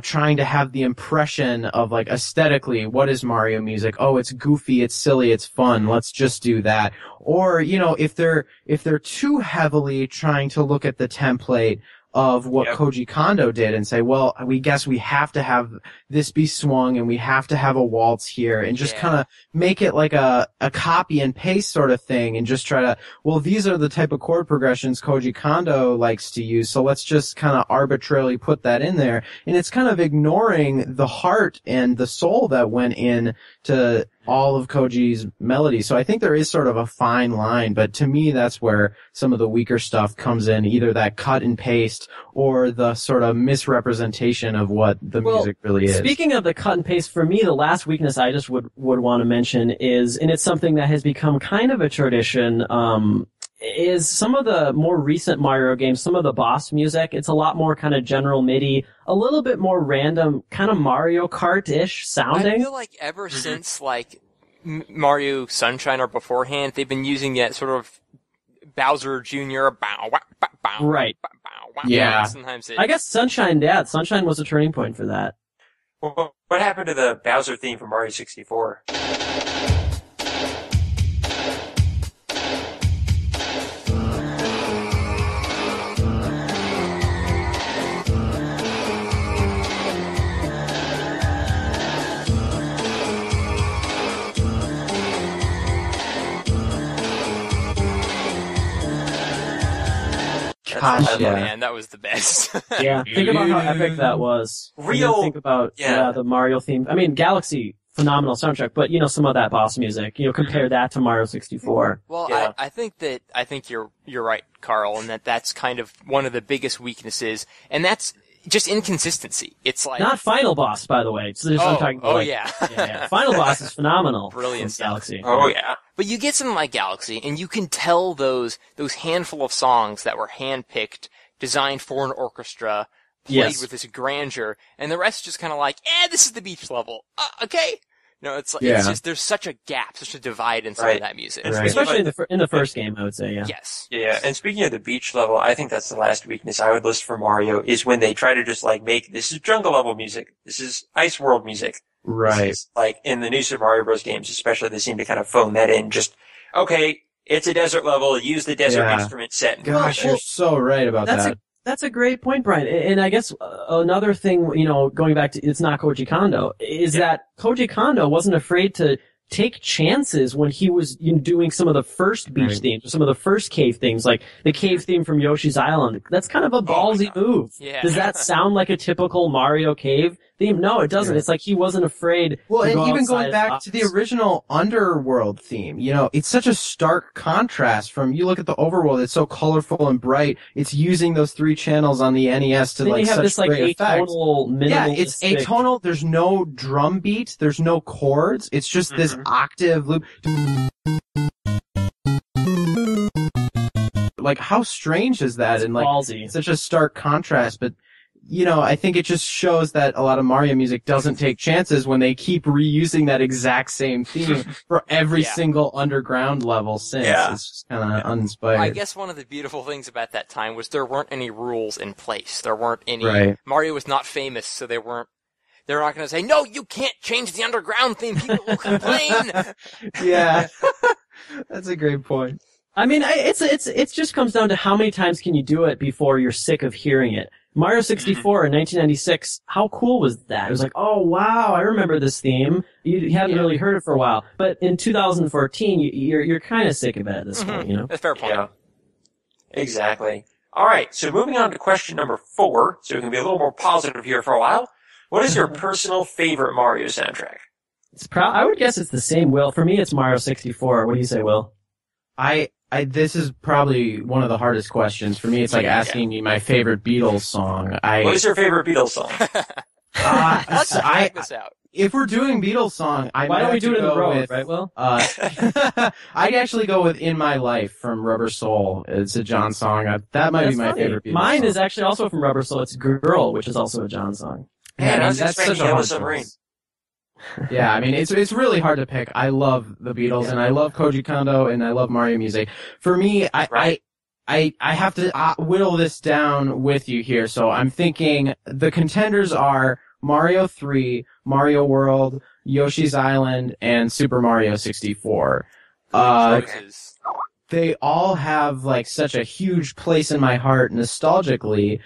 trying to have the impression of like aesthetically, what is Mario music? Oh, it's goofy, it's silly, it's fun. Let's just do that. Or, you know, if they're too heavily trying to look at the template of what Koji Kondo did and say, well, we guess we have to have this be swung and we have to have a waltz here, and just kind of make it like a copy and paste sort of thing, and just try to, well, these are the type of chord progressions Koji Kondo likes to use, so let's just kind of arbitrarily put that in there. And it's kind of ignoring the heart and the soul that went in to all of Koji's melodies. So I think there is sort of a fine line, but to me that's where some of the weaker stuff comes in, either that cut and paste or the sort of misrepresentation of what the music really is. Speaking of the cut and paste, for me the last weakness I just would want to mention is, and it's something that has become kind of a tradition, is some of the more recent Mario games, some of the boss music, it's a lot more kind of general MIDI, a little bit more random, kind of Mario Kart-ish sounding. I feel like ever since like Mario Sunshine or beforehand, they've been using that sort of Bowser Jr. Right. Yeah. Sometimes I guess Sunshine was a turning point for that. Well, what happened to the Bowser theme from Mario 64? Gosh, man, that was the best. Yeah, think about how epic that was. Think about the Mario theme. I mean, Galaxy, phenomenal soundtrack, but you know, some of that boss music. You know, compare that to Mario 64. Well, I think you're right, Carl, and that's kind of one of the biggest weaknesses, and that's just inconsistency. It's like not Final Boss, by the way. So I'm talking about, yeah. Final Boss is phenomenal. Brilliant Galaxy. Oh yeah. But you get something like Galaxy, and you can tell those handful of songs that were handpicked, designed for an orchestra, played with this grandeur, and the rest just kind of like, this is the beach level. Okay. No, it's like, it's just, there's such a gap, such a divide in some of that music. Right. Especially in the first game, I would say, yeah. Yes. Yeah, and speaking of the beach level, I think that's the last weakness I would list for Mario, is when they try to just like make, this is jungle level music, this is ice world music. Right. This is, like, in the new Super Mario Bros. Games especially, they seem to kind of phone that in, just, okay, it's a desert level, use the desert instrument set. Gosh, you're so right about that. That's a great point, Bryan. And I guess another thing, you know, going back to it's not Koji Kondo, is that Koji Kondo wasn't afraid to take chances when he was doing some of the first beach themes, or some of the first cave themes, like the cave theme from Yoshi's Island. That's kind of a ballsy move. Yeah. Does that sound like a typical Mario cave? theme. No, it doesn't. It's like he wasn't afraid. Well, to and go even going outside back of to the original Underworld theme, it's such a stark contrast from, you look at the Overworld, it's so colorful and bright. It's using those 3 channels on the NES to then you have such this great atonal, effect. Yeah, it's minimalistic- atonal. There's no drum beat. There's no chords. It's just this octave loop. Like, how strange is that? It's and like, ballsy. such a stark contrast, but I think it just shows that a lot of Mario music doesn't take chances when they keep reusing that exact same theme for every single underground level since. Yeah. It's just kind of uninspired. I guess one of the beautiful things about that time was there weren't any rules in place. There weren't any. Right. Mario was not famous, so they're not going to say, no, you can't change the underground theme. People will complain. Yeah. That's a great point. I mean, it just comes down to how many times can you do it before you're sick of hearing it. Mario 64 in 1996, how cool was that? It was like, oh wow, I remember this theme. You hadn't really heard it for a while. But in 2014, you're kind of sick of it at this point, That's a fair point. Yeah. Exactly. All right, so moving on to question number 4, so we can be a little more positive here for a while. What is your personal favorite Mario soundtrack? I would guess it's the same, Will. For me, it's Mario 64. What do you say, Will? This is probably one of the hardest questions. For me, it's like asking me my favorite Beatles song. What is your favorite Beatles song? Let's check this out. If we're doing Beatles song, why don't we do it in the road, right, Will? I'd actually go with "In My Life" from Rubber Soul. It's a John song. That might be my favorite Beatles Mine song. is actually also from Rubber Soul. It's "Girl," which is also a John song. Man, I was that's expecting such a Yellow hard Submarine. choice. Yeah, I mean, it's really hard to pick. I love the Beatles, and I love Koji Kondo, and I love Mario music. For me, I have to whittle this down with you here. So I'm thinking the contenders are Mario 3, Mario World, Yoshi's Island, and Super Mario 64. They all have like such a huge place in my heart nostalgically.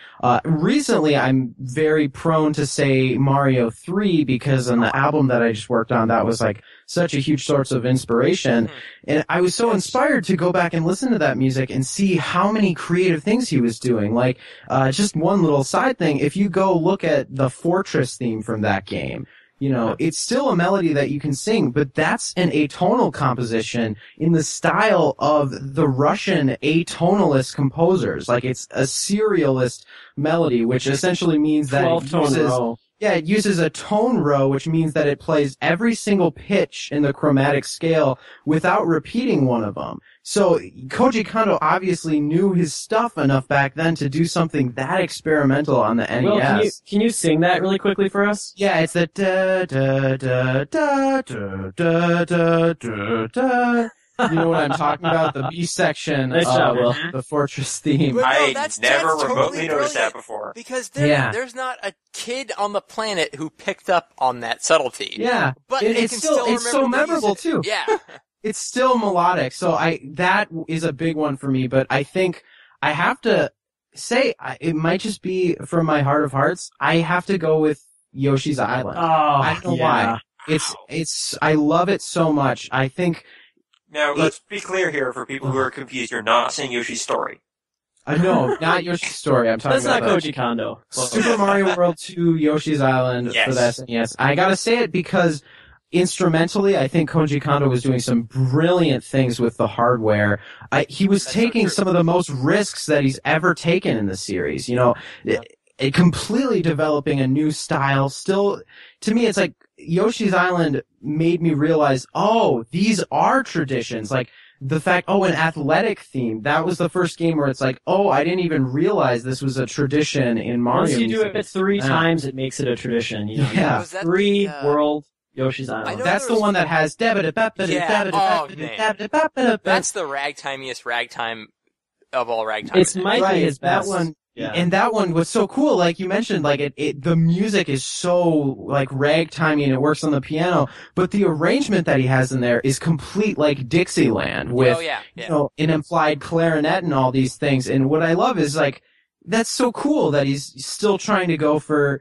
Recently, I'm very prone to say Mario 3 because on the album that I just worked on, that was like such a huge source of inspiration. And I was so inspired to go back and listen to that music and see how many creative things he was doing. Like, just one little side thing. If you go look at the Fortress theme from that game, it's still a melody that you can sing, but that's an atonal composition in the style of the Russian atonalist composers. Like, it's a serialist melody, which essentially means that it uses a tone row, which means that it plays every single pitch in the chromatic scale without repeating one of them. So Koji Kondo obviously knew his stuff enough back then to do something that experimental on the NES. Well, can you sing that really quickly for us? Yeah, it's the da da da da da da da da da. You know what I'm talking about? The B section Nice job, Will. the Fortress theme. But no, I that's never totally remotely noticed that brilliant. before. Because there's not a kid on the planet who picked up on that subtlety. Yeah, But it's so memorable too. Yeah. It's still melodic, so that is a big one for me. But I think I have to say it might just be from my heart of hearts. I have to go with Yoshi's Island. Oh, I don't know why. I love it so much. I think. Now, let's be clear here for people who are confused. You're not saying Yoshi's Story. No, not Yoshi's Story. I'm talking That's about not Koji Kondo. Super Mario World 2, Yoshi's Island for the SNES. I gotta say it because instrumentally, I think Koji Kondo was doing some brilliant things with the hardware. He was taking some of the most risks that he's ever taken in the series. Completely developing a new style. Still, to me, it's like Yoshi's Island made me realize, these are traditions. Like the fact, an athletic theme. That was the first game where it's like, I didn't even realize this was a tradition in Mario. Once you do it 3 times, it makes it a tradition. Yeah. 3 World Yoshi's Island. That's the one that has. That's the ragtimeiest ragtime of all ragtime. It might be his best. That one. Yeah. And that one was so cool, like you mentioned, like the music is so like ragtimey and it works on the piano, but the arrangement that he has in there is complete like Dixieland with, an implied clarinet and all these things. And what I love is like, that's so cool that he's still trying to go for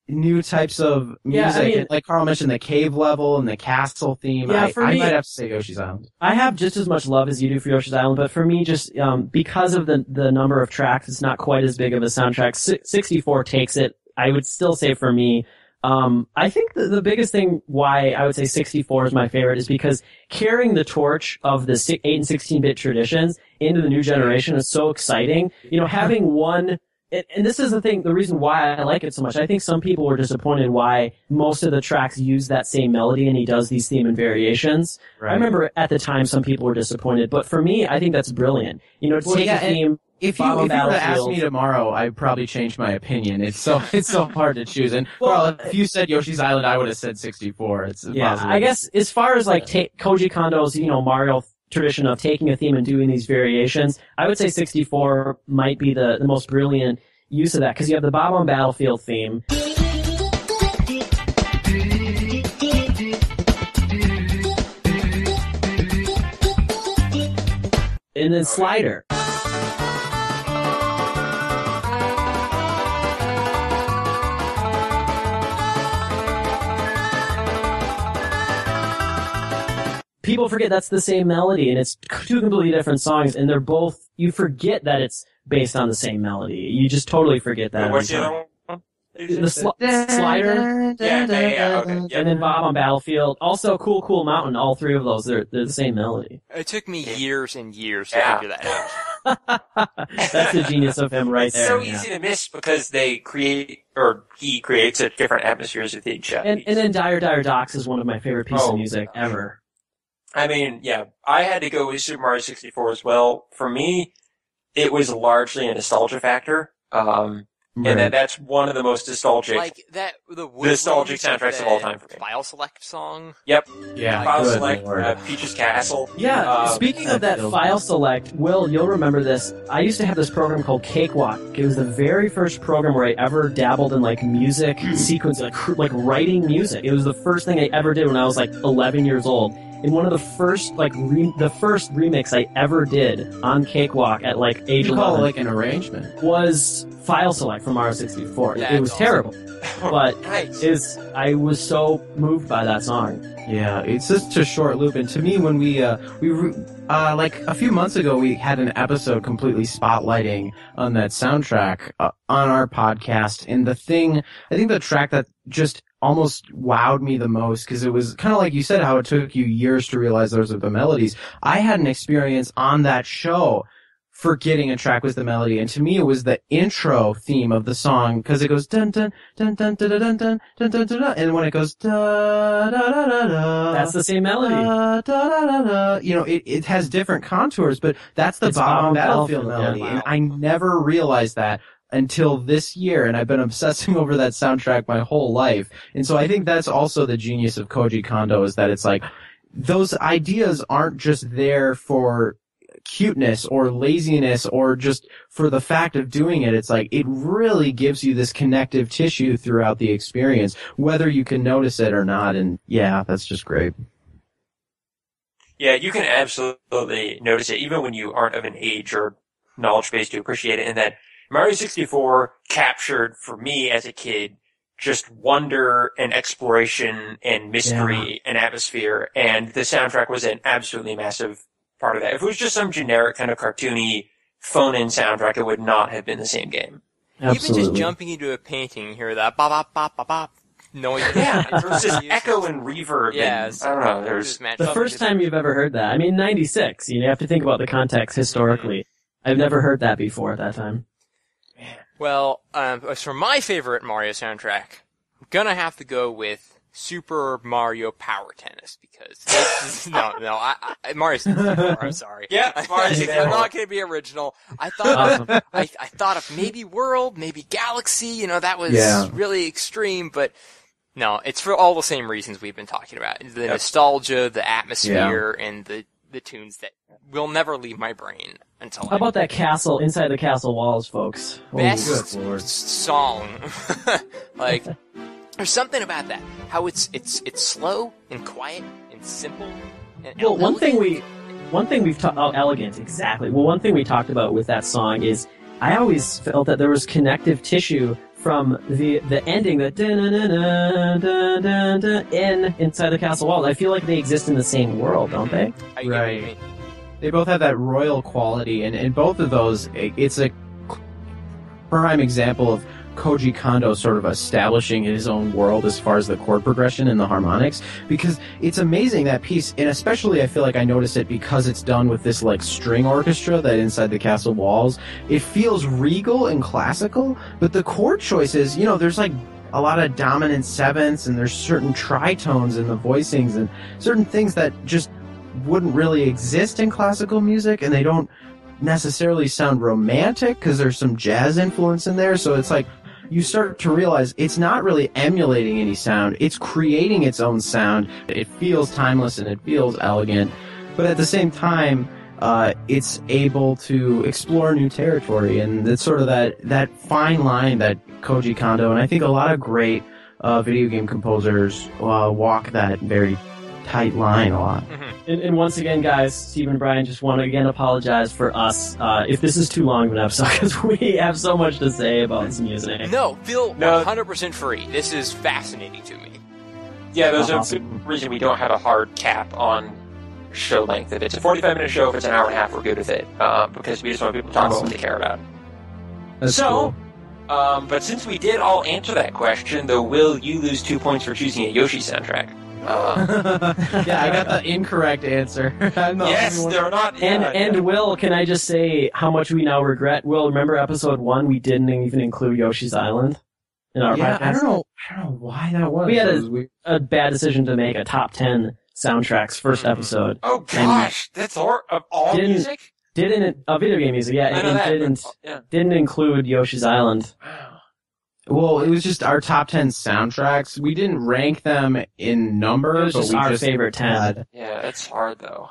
new types of music. And like Carl mentioned, the cave level and the castle theme. Yeah, I might have to say Yoshi's Island. I have just as much love as you do for Yoshi's Island, but for me, just because of the number of tracks, it's not quite as big of a soundtrack. 64 takes it. I would still say for me, I think the biggest thing why I would say 64 is my favorite is because carrying the torch of the 8 and 16-bit traditions into the new generation is so exciting. You know, having one, and this is the reason why I like it so much. I think some people were disappointed why most of the tracks use that same melody and he does these theme and variations. Right. I remember at the time some people were disappointed, but for me, I think that's brilliant. You know, take a theme. If you were to ask me tomorrow, I'd probably change my opinion. It's so hard to choose. And well, if you said Yoshi's Island, I would have said 64. It's I guess as far as like Koji Kondo's, you know, Mario tradition of taking a theme and doing these variations, I would say 64 might be the most brilliant use of that, because you have the Bob on Battlefield theme. And then Slider. People forget that's the same melody, and it's two completely different songs, and they're both, you forget that it's based on the same melody. You just totally forget that. What's the other one? The Slider. Yeah, okay. Yep. And then Bob on Battlefield. Also, Cool Mountain, all three of those, they're the same melody. It took me years and years to figure that out. That's the genius of him right there. It's so easy to miss because he creates a different atmospheres with each other. And then Dire Docks is one of my favorite pieces of music ever. I mean, yeah, I had to go with Super Mario 64 as well. For me, it was largely a nostalgia factor. And that's one of the most nostalgic, nostalgic soundtracks of all time for me. File Select song? Yep. Yeah. File Select, Peach's Castle. Yeah, speaking of that File Select, Will, you'll remember this. I used to have this program called Cakewalk. It was the very first program where I ever dabbled in like music sequence, like writing music. It was the first thing I ever did when I was like 11 years old. And one of the first, the first remix I ever did on Cakewalk at like age 11. You call it like an arrangement? Was File Select from Mario 64. It was terrible. But I was so moved by that song. Yeah, it's just a short loop. And to me, when we like a few months ago, we had an episode completely spotlighting on that soundtrack on our podcast. And I think the track that just almost wowed me the most, because it was kind of like you said, how it took you years to realize those are the melodies. I had an experience on that show forgetting a track was the melody, and to me it was the intro theme of the song, because it goes dun dun dun dun dun dun dun dun dun dun dun, and when it goes da da da da da, that's the same melody. Da da da da. You know, it has different contours, but that's the Bob on Battlefield melody, and I never realized that until this year, and I've been obsessing over that soundtrack my whole life. And so I think that's also the genius of Koji Kondo, is that it's like those ideas aren't just there for cuteness or laziness or just for the fact of doing it. It's like it really gives you this connective tissue throughout the experience, whether you can notice it or not. And yeah, that's just great. Yeah, you can absolutely notice it even when you aren't of an age or knowledge base to appreciate it. And that Mario 64 captured, for me as a kid, just wonder and exploration and mystery and atmosphere, and the soundtrack was an absolutely massive part of that. If it was just some generic kind of cartoony phone-in soundtrack, it would not have been the same game. Absolutely. Even just jumping into a painting, you hear that bop bop bop bop bop noise. Yeah, there's this echo and reverb. Yeah, and, I don't know. There's the first time you've ever heard that. I mean, 96. You have to think about the context historically. I've never heard that before at that time. Well, as for my favorite Mario soundtrack, I'm gonna have to go with Super Mario Power Tennis, because Mario 64, I'm sorry. Yeah, Mario 64. I'm not gonna be original. I thought I thought of maybe World, maybe Galaxy, you know, that was really extreme, but no, it's for all the same reasons we've been talking about. The nostalgia, the atmosphere, and the tunes that will never leave my brain until How about that castle inside the castle walls, folks? Best song. Like, there's something about that. How it's slow and quiet and simple and well, elegant. one thing we've talked elegant, exactly. Well, one thing we talked about with that song is I always felt that there was connective tissue from the ending, the inside the castle walls. I feel like they exist in the same world, don't they? Right. They both have that royal quality, and in both of those, it's a prime example of Koji Kondo sort of establishing his own world as far as the chord progression and the harmonics, because it's amazing, that piece, and especially I feel like I notice it because it's done with this like string orchestra that Inside the Castle Walls. It feels regal and classical, but the chord choices, you know, there's like a lot of dominant sevenths, and there's certain tritones in the voicings and certain things that just wouldn't really exist in classical music, and they don't necessarily sound romantic because there's some jazz influence in there. So it's like you start to realize it's not really emulating any sound, it's creating its own sound. It feels timeless and it feels elegant, but at the same time it's able to explore new territory, and it's sort of that fine line that Koji Kondo and I think a lot of great video game composers walk that very tight line a lot. And once again, guys, Steve and Bryan just want to again apologize for us if this is too long of an episode, because we have so much to say about this music. No, feel 100% free. This is fascinating to me. Yeah, there's a reason we don't have a hard cap on show length. If it's a 45-minute show, if it's an hour and a half, we're good with it, because we just want people to talk about what they care about. That's cool. But since we did all answer that question, though, Will, you lose 2 points for choosing a Yoshi soundtrack. Yeah, I got the incorrect answer. Yes, they're not. And Will, can I just say how much we now regret? Will, remember episode 1? We didn't even include Yoshi's Island in our podcast. I don't know why that was. We had a bad decision to make a top 10 soundtracks first episode. Oh gosh, that's of all music. Didn't video game music? Yeah, and didn't include Yoshi's Island. Wow. Well, it was just our top 10 soundtracks. We didn't rank them in number. It was just our favorite 10. Yeah, it's hard though.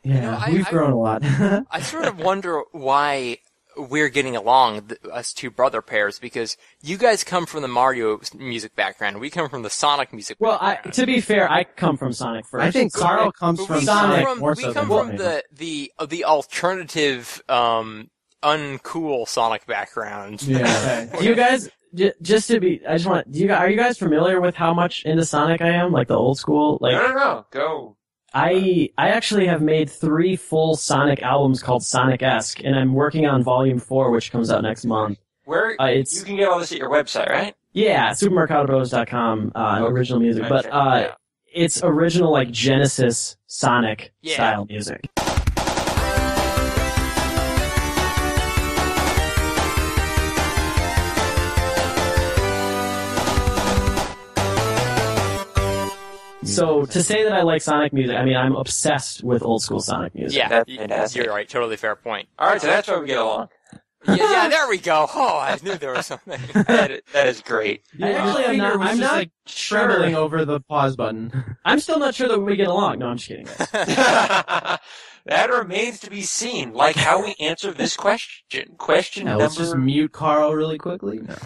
Yeah, we've grown a lot. I sort of wonder why we're getting along, us two brother pairs, because you guys come from the Mario music background, we come from the Sonic music background. To be fair, I come from Sonic first. I think Karl comes from Sonic more so than Mario. We come from the alternative, uncool Sonic background. Yeah. Do you guys... are you guys familiar with how much into Sonic I am? Like the old school? Like, No. Go. I actually have made 3 full Sonic albums called Sonic-esque, and I'm working on Volume 4, which comes out next month. Where you can get all this at your website, right? Yeah, supermarcatobros.com, original music. But it's original, like, Genesis Sonic style music. So, to say that I like Sonic music, I mean, I'm obsessed with old school Sonic music. Yeah, that's fantastic. You're right, totally fair point. Alright, so that's why we get along. Yeah, there we go. Oh, I knew there was something. That is great. I'm not like trembling over the pause button. I'm still not sure that we get along. No, I'm just kidding. That remains to be seen, like how we answer this question. Let's just mute Karl really quickly. No.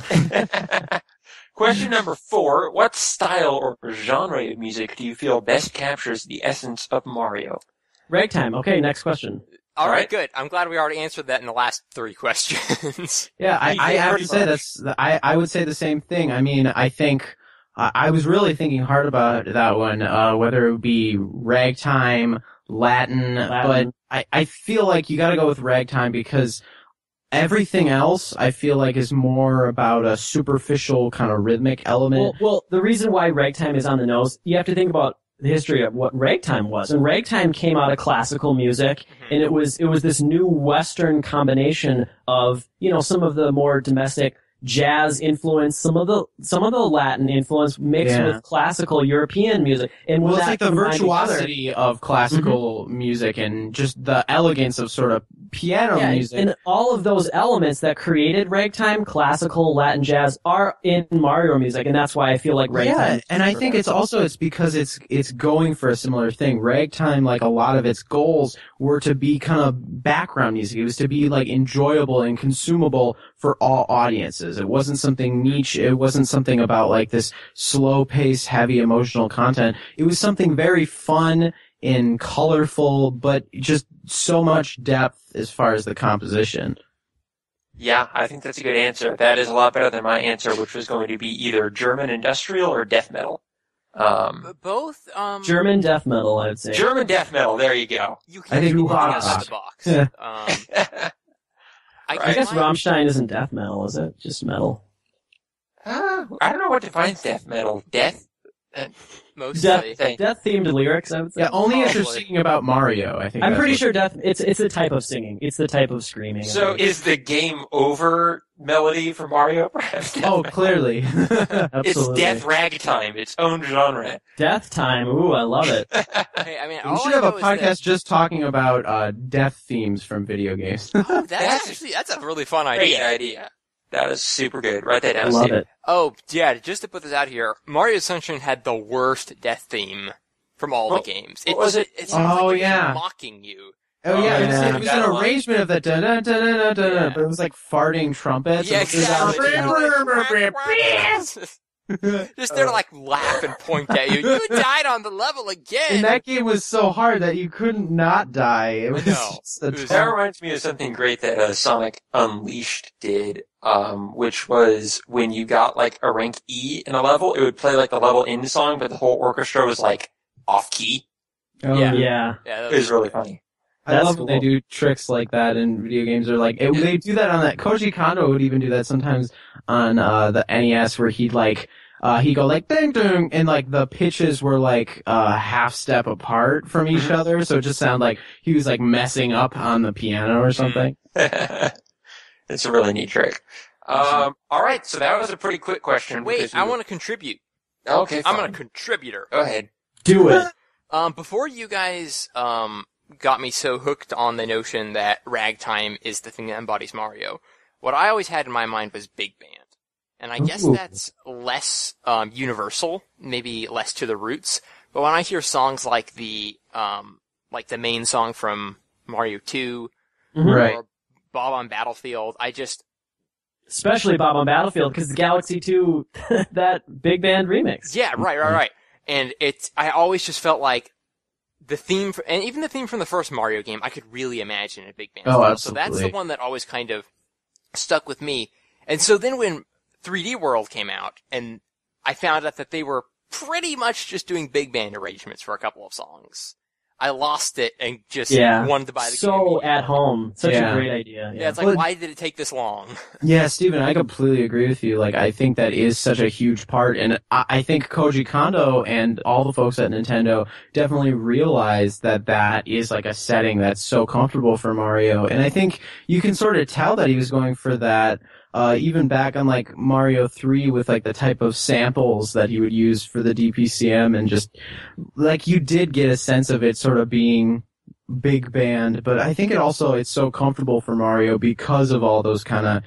Question number 4. What style or genre of music do you feel best captures the essence of Mario? Ragtime. Okay, next question. All right, good. I'm glad we already answered that in the last 3 questions. Yeah, I have to say I would say the same thing. I mean, I think I was really thinking hard about that one, whether it would be ragtime, Latin. But I feel like you got to go with ragtime because everything else, I feel like, is more about a superficial kind of rhythmic element. Well, the reason why ragtime is on the nose, you have to think about the history of what ragtime was. And ragtime came out of classical music, and it was this new Western combination of, some of the more domestic jazz influence, some of the Latin influence mixed with classical European music. And it's like the virtuosity of classical music and just the elegance of sort of piano music. And all of those elements that created ragtime, classical, Latin jazz, are in Mario music, and that's why I feel like ragtime. Yeah, and I think it's because it's going for a similar thing. Ragtime, like a lot of its goals, were to be kind of background music. It was to be like enjoyable and consumable for all audiences. It wasn't something niche. It wasn't something about like this slow-paced, heavy emotional content. It was something very fun and colorful, but just so much depth as far as the composition. Yeah, I think that's a good answer. That is a lot better than my answer, which was going to be either German industrial or death metal. Both? German death metal, I'd say. German death metal, there you go. You can't be anything outside the box. I guess Rammstein isn't death metal, is it? Just metal. I don't know what defines death metal. Death? Mostly. Death-themed lyrics, I would say. Yeah, only if you're singing about Mario, I think. I'm pretty sure death, it's a type of singing. It's the type of screaming. So is the game over melody for Mario, perhaps? Oh, clearly. It's death ragtime, its own genre. Death time, ooh, I love it. Hey, I mean, We should have a podcast just talking about death themes from video games. Oh, that's a really fun idea. Great idea. That is super good. Write that down. I love it. Oh, yeah, just to put this out here, Mario Sunshine had the worst death theme from all the games. What was it? It sounds like it yeah. was mocking you. Oh yeah, yeah. it was an arrangement of the da da da da da da, but it was like farting trumpets. Yeah, exactly. Exactly. Just there to like laugh and point at you. You died on the level again. And that game was so hard that you couldn't not die. It was just that reminds me of something great that Sonic Unleashed did, which was when you got like a rank E in a level, it would play like the level end song, but the whole orchestra was like off key. Oh, yeah. It was really funny. I love when they do tricks like that in video games, or like they do that on that. Koji Kondo would even do that sometimes on the NES, where he'd go like ding ding, and like the pitches were like half step apart from each other, so it just sounded like he was like messing up on the piano or something. It's a really neat trick. All right, so that was a pretty quick question. Wait, I want to contribute. Okay, fine. I'm a contributor. Go ahead. Do it. Before you guys got me so hooked on the notion that ragtime is the thing that embodies Mario, what I always had in my mind was big band. And I guess that's less universal, maybe less to the roots. But when I hear songs like the main song from Mario 2 Right. or Bob on Battlefield, Especially Bob on Battlefield, because the Galaxy 2, that big band remix. Yeah, right. And I always just felt like the theme, and even the theme from the first Mario game, I could really imagine a big band. Oh, style. absolutely. So that's the one that always kind of stuck with me. And so then when 3D World came out, and I found out that they were pretty much just doing big band arrangements for a couple of songs, I lost it and just wanted to buy the game. So at home. Such a great idea. Yeah, it's like, why did it take this long? Yeah, Steven, I completely agree with you. Like, I think that is such a huge part, and I think Koji Kondo and all the folks at Nintendo definitely realized that that is like a setting that's so comfortable for Mario, and I think you can sort of tell that he was going for that, even back on like Mario 3 with like the type of samples that he would use for the DPCM, and just like you did get a sense of it sort of being big band, but I think it's so comfortable for Mario because of all those kind of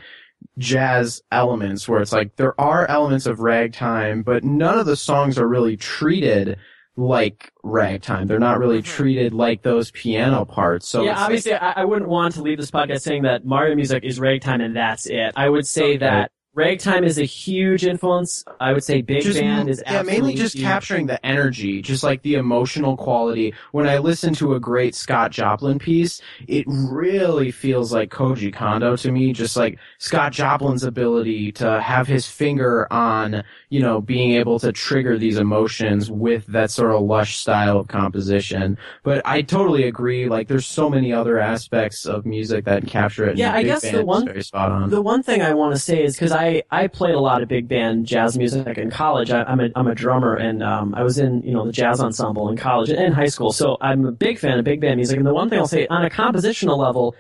jazz elements where it's like there are elements of ragtime, but none of the songs are really treated like ragtime. They're not really treated like those piano parts. So yeah, obviously, I wouldn't want to leave this podcast saying that Mario music is ragtime and that's it. I would say that ragtime is a huge influence. I would say big band is absolutely mainly just huge. capturing the energy, just like the emotional quality. When I listen to a great Scott Joplin piece, it really feels like Koji Kondo to me, just like Scott Joplin's ability to have his finger on, being able to trigger these emotions with that sort of lush style of composition. But I totally agree, like there's so many other aspects of music that capture it. Yeah, I guess the one thing I want to say is, because I played a lot of big band jazz music in college. I'm a drummer, and I was in the jazz ensemble in college and in high school. So I'm a big fan of big band music. And the one thing I'll say, on a compositional level,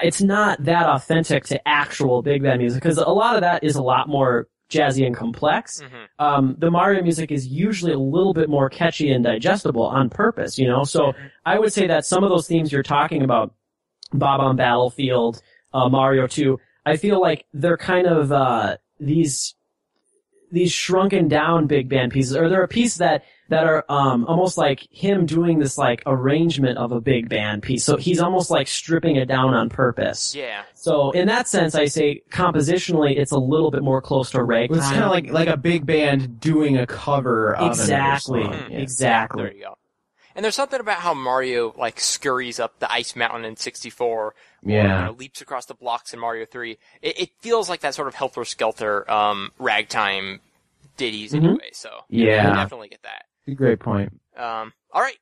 it's not that authentic to actual big band music, because a lot of that is a lot more jazzy and complex. The Mario music is usually a little bit more catchy and digestible on purpose. So I would say that some of those themes you're talking about, Bob on Battlefield, Mario 2. I feel like they're kind of these shrunken down big band pieces, or they're a piece that are almost like him doing this like arrangement of a big band piece. So he's almost like stripping it down on purpose. Yeah. So in that sense, I say compositionally, it's a little bit more close to ragtime. It's kind of like a big band doing a cover of exactly. another song. Exactly. There you go. And there's something about how Mario like scurries up the ice mountain in 64, or leaps across the blocks in Mario 3. It feels like that sort of helter-skelter ragtime ditties anyway. So I definitely get that. Great point. All right,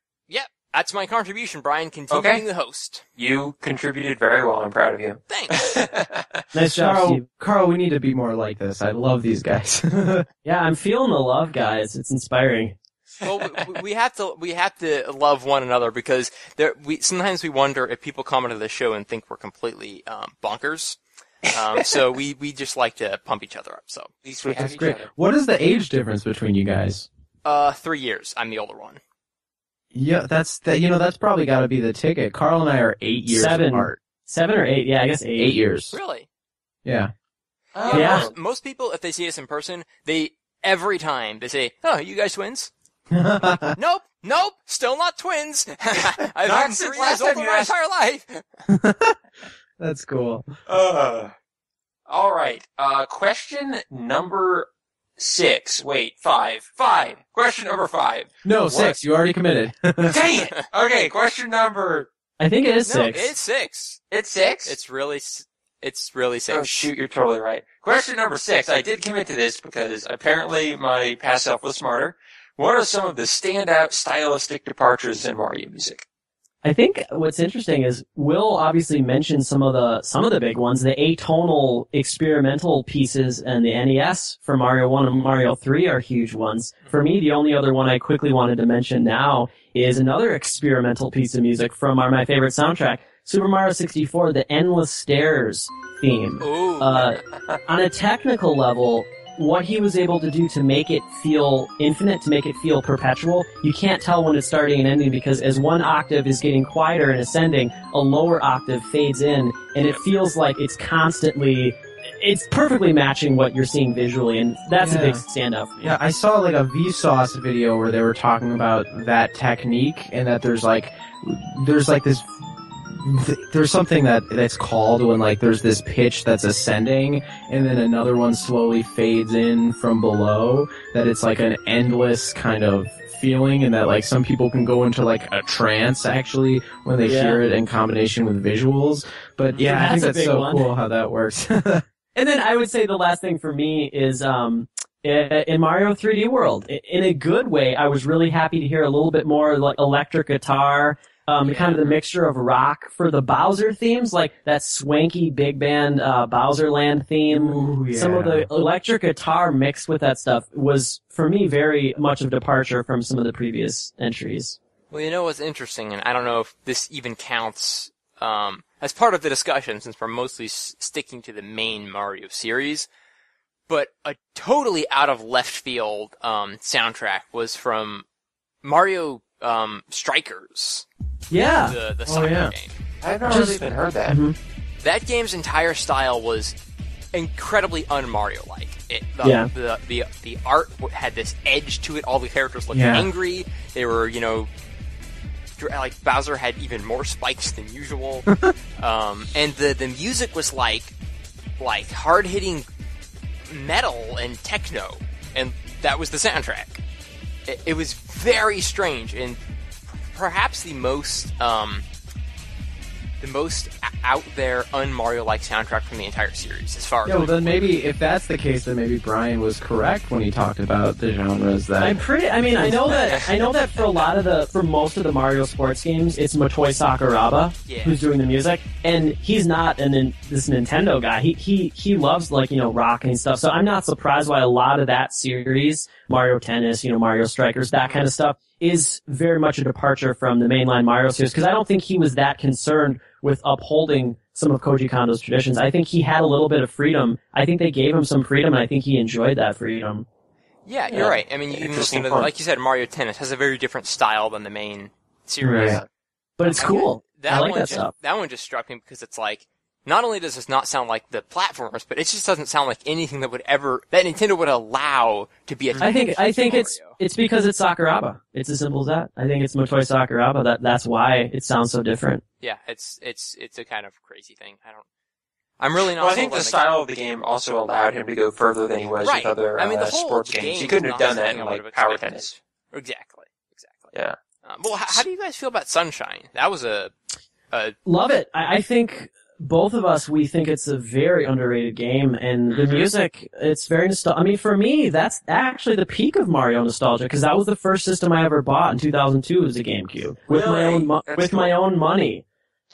That's my contribution, Bryan. Continuing the host. You contributed very well. I'm proud of you. Thanks. Nice job, Steve. Carl, we need to be more like this. I love these guys. Yeah, I'm feeling the love, guys. It's inspiring. Well, we have to love one another because sometimes we wonder if people come into the show and think we're completely bonkers. So we just like to pump each other up. So at least we have each great. other. What is the age difference between you guys? 3 years. I'm the older one. Yeah, that's probably got to be the ticket. Carl and I are 8 years apart. 7 or 8? Yeah, I guess 8. 8 years. Really? Yeah. Yeah. Most people, if they see us in person, every time they say, "Oh, you guys twins?" Nope, still not twins. I've been 3 years older my entire life. That's cool. All right. Question number 6. Wait, 5. Question number 5. No, What? 6. You already committed. Dang it! Okay, question number... I think it is 6. No, it's 6. It's 6? It's really 6. Oh, shoot, you're totally right. Question number 6. I did commit to this because apparently my past self was smarter. What are some of the standout stylistic departures in Mario music? I think what's interesting is Will obviously mentioned some of the big ones, the atonal experimental pieces and the NES for Mario 1 and Mario 3 are huge ones. For me, the only other one I quickly wanted to mention now is another experimental piece of music from my favorite soundtrack, Super Mario 64, the Endless Stairs theme. Ooh. On a technical level, what he was able to do to make it feel infinite, to make it feel perpetual, you can't tell when it's starting and ending because as one octave is getting quieter and ascending, a lower octave fades in, and it feels like it's perfectly matching what you're seeing visually, and that's a big standout for me. Yeah, I saw like a Vsauce video where they were talking about that technique and that there's something that's called when like there's this pitch that's ascending and then another one slowly fades in from below, that it's like an endless kind of feeling, and that like some people can go into like a trance actually when they hear it in combination with visuals. But yeah, I think that's so cool how that works. And then I would say the last thing for me is in Mario 3D World. In a good way, I was really happy to hear a little bit more like electric guitar, kind of the mixture of rock for the Bowser themes, like that swanky big band Bowser Land theme. Ooh, yeah. Some of the electric guitar mixed with that stuff was, for me, very much of a departure from some of the previous entries. Well, you know what's interesting, and I don't know if this even counts as part of the discussion, since we're mostly sticking to the main Mario series, but a totally out of left field soundtrack was from Mario Strikers. Yeah. The soccer game. I've not really even heard that. Mm-hmm. That game's entire style was incredibly un-Mario-like. The art had this edge to it. All the characters looked angry. They were, like Bowser had even more spikes than usual. And the music was like hard-hitting metal and techno. And that was the soundtrack. It was very strange, and perhaps the most out there un-Mario-like soundtrack from the entire series, as far as well, then maybe if that's the case, then maybe Bryan was correct when he talked about the genres that. I know that for most of the Mario sports games, it's Motoi Sakuraba who's doing the music, and he's not this Nintendo guy. He loves rock and stuff. So I'm not surprised why a lot of that series, Mario Tennis, Mario Strikers, that kind of stuff, is very much a departure from the mainline Mario series, because I don't think he was that concerned with upholding some of Koji Kondo's traditions. I think he had a little bit of freedom. I think they gave him some freedom, and I think he enjoyed that freedom. Yeah, you're right. I mean, you listen to, like you said, Mario Tennis has a very different style than the main series. Right. But it's cool. I like that stuff. That one just struck me because it's like, not only does this not sound like the platformers, but it just doesn't sound like anything that Nintendo would allow to be a. I think it's because it's Sakuraba. It's as simple as that. I think it's Motoi Sakuraba. That's why it sounds so different. Yeah, it's a kind of crazy thing. I'm really not. Well, I think the style of the game also allowed him to go further than he was with other the sports games. He couldn't have done that in like Power Tennis. Exactly. Yeah. Well, how do you guys feel about Sunshine? That was a love it. I think both of us, we think it's a very underrated game, and the music, it's very nostalgic. I mean, for me, that's actually the peak of Mario nostalgia, because that was the first system I ever bought in 2002 was a GameCube. With my own money.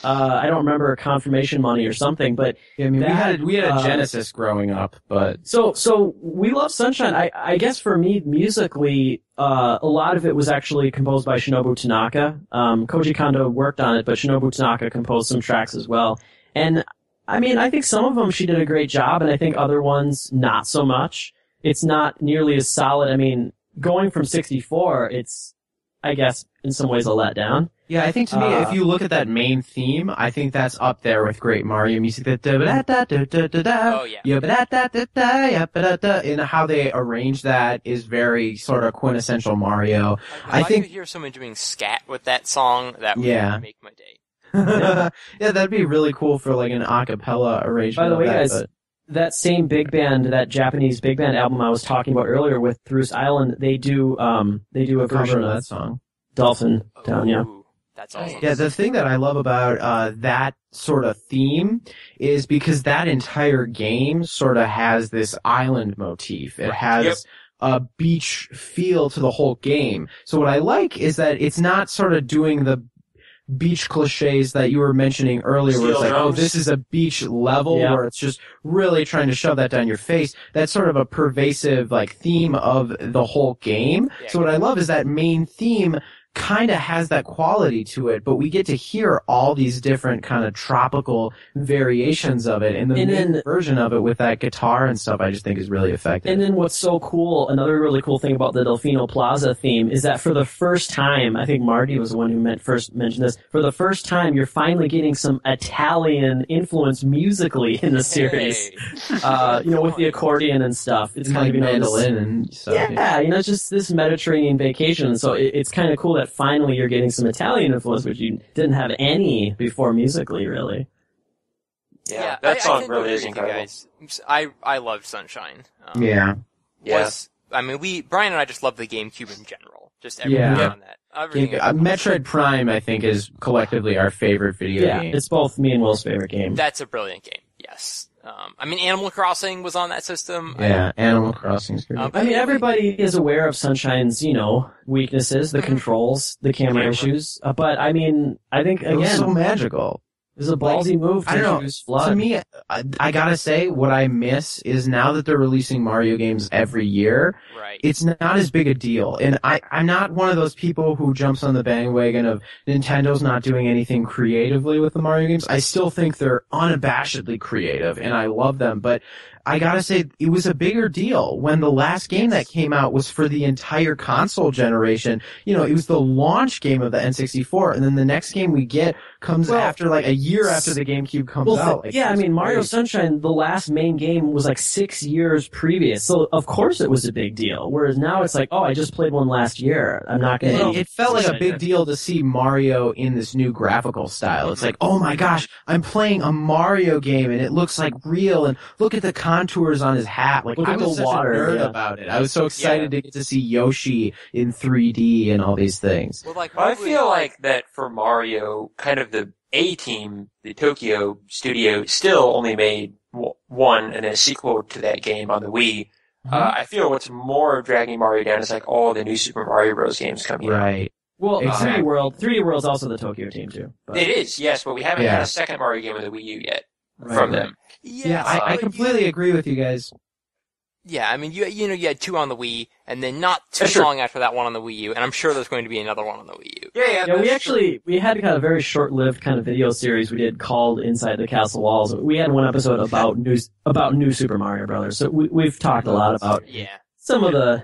I don't remember confirmation money or something, but yeah, I mean, we had a Genesis growing up, but so we love Sunshine. I guess for me, musically, a lot of it was actually composed by Shinobu Tanaka. Koji Kondo worked on it, but Shinobu Tanaka composed some tracks as well. And I mean, I think some of them she did a great job, and I think other ones not so much. It's not nearly as solid. I mean, going from 64, it's, I guess, in some ways a letdown. Yeah, I think to me, if you look at that main theme, I think that's up there with great Mario music. Oh yeah. And how they arrange that is very sort of quintessential Mario. I think if you hear someone doing scat with that song, that would make my day. Yeah, that'd be really cool for like an a cappella arrangement. By the way, guys, that same big band, that Japanese big band album I was talking about earlier with Bruce Island, they do a version of that song, Dolphin Town. Yeah. That's awesome. Yeah, the thing that I love about that sort of theme is because that entire game sort of has this island motif. It has a beach feel to the whole game. So what I like is that it's not sort of doing the beach cliches that you were mentioning earlier, where it's like, oh, this is a beach level, where it's just really trying to shove that down your face. That's sort of a pervasive like theme of the whole game. Yeah, so what I love is that main theme kind of has that quality to it, but we get to hear all these different kind of tropical variations of it, and the main version of it with that guitar and stuff I just think is really effective. And then what's so cool, another really cool thing about the Delfino Plaza theme is that for the first time, I think Marty was the one who first mentioned this, for the first time you're finally getting some Italian influence musically in the series. With the accordion and stuff. It's kind of, mandolin and stuff. Yeah, it's just this Mediterranean vacation, so it's kind of cool that finally you're getting some Italian influence, which you didn't have any before musically, really. Yeah, that song really is incredible. Guys. I loved Sunshine. Bryan and I just love the GameCube in general. Just everything on that. Metroid Prime, I think, is collectively our favorite video game. Yeah, it's both me and Will's favorite game. That's a brilliant game, yes. Animal Crossing was on that system. Yeah, Animal Crossing's great. Everybody is aware of Sunshine's, weaknesses, the controls, the camera issues. But, I think, again... It was so magical. It was a ballsy move to use FLUDD. To me, I gotta say, what I miss is now that they're releasing Mario games every year, it's not as big a deal. And I'm not one of those people who jumps on the bandwagon of Nintendo's not doing anything creatively with the Mario games. I still think they're unabashedly creative, and I love them. But I gotta say, it was a bigger deal when the last game that came out was for the entire console generation. It was the launch game of the N64, and then the next game we get comes after like a year after the GameCube comes out. Mario Sunshine, the last main game was like 6 years previous, so of course it was a big deal. Whereas now it's like, oh, I just played one last year. I'm not gonna. It felt like a big deal to see Mario in this new graphical style. It's like, oh my gosh, I'm playing a Mario game, and it looks like real, and look at the contours on his hat. Like, I was such a nerd about it. I was so excited to get to see Yoshi in 3D and all these things. Well, I feel like that for Mario, kind of the A-team, the Tokyo studio, still only made one and a sequel to that game on the Wii. I feel what's more dragging Mario down is like all the new Super Mario Bros. Games coming out. Right. Well, exactly. 3D World's also the Tokyo team too. But. It is, yes, but we haven't had a second Mario game on the Wii U yet from them. Yeah, I completely agree with you guys. Yeah, you had two on the Wii, and then not too long after that one on the Wii U, and I'm sure there's going to be another one on the Wii U. Yeah, we had kind of a very short-lived kind of video series we did called Inside the Castle Walls. We had one episode about new Super Mario Brothers, so we've talked a lot about some of the,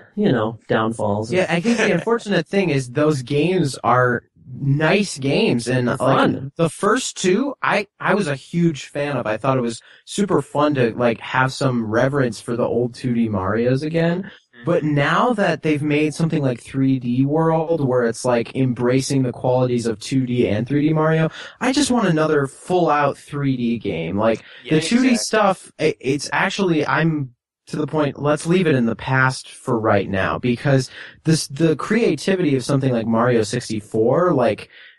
downfalls. Yeah, I think the unfortunate thing is those games are nice games and fun. The first two I was a huge fan of. I thought it was super fun to have some reverence for the old 2D Marios again. But now that they've made something like 3D World where it's embracing the qualities of 2D and 3D Mario, I just want another full out 3D game. The 2D stuff, it's actually, I'm to the point, let's leave it in the past for right now, because the creativity of something like Mario 64,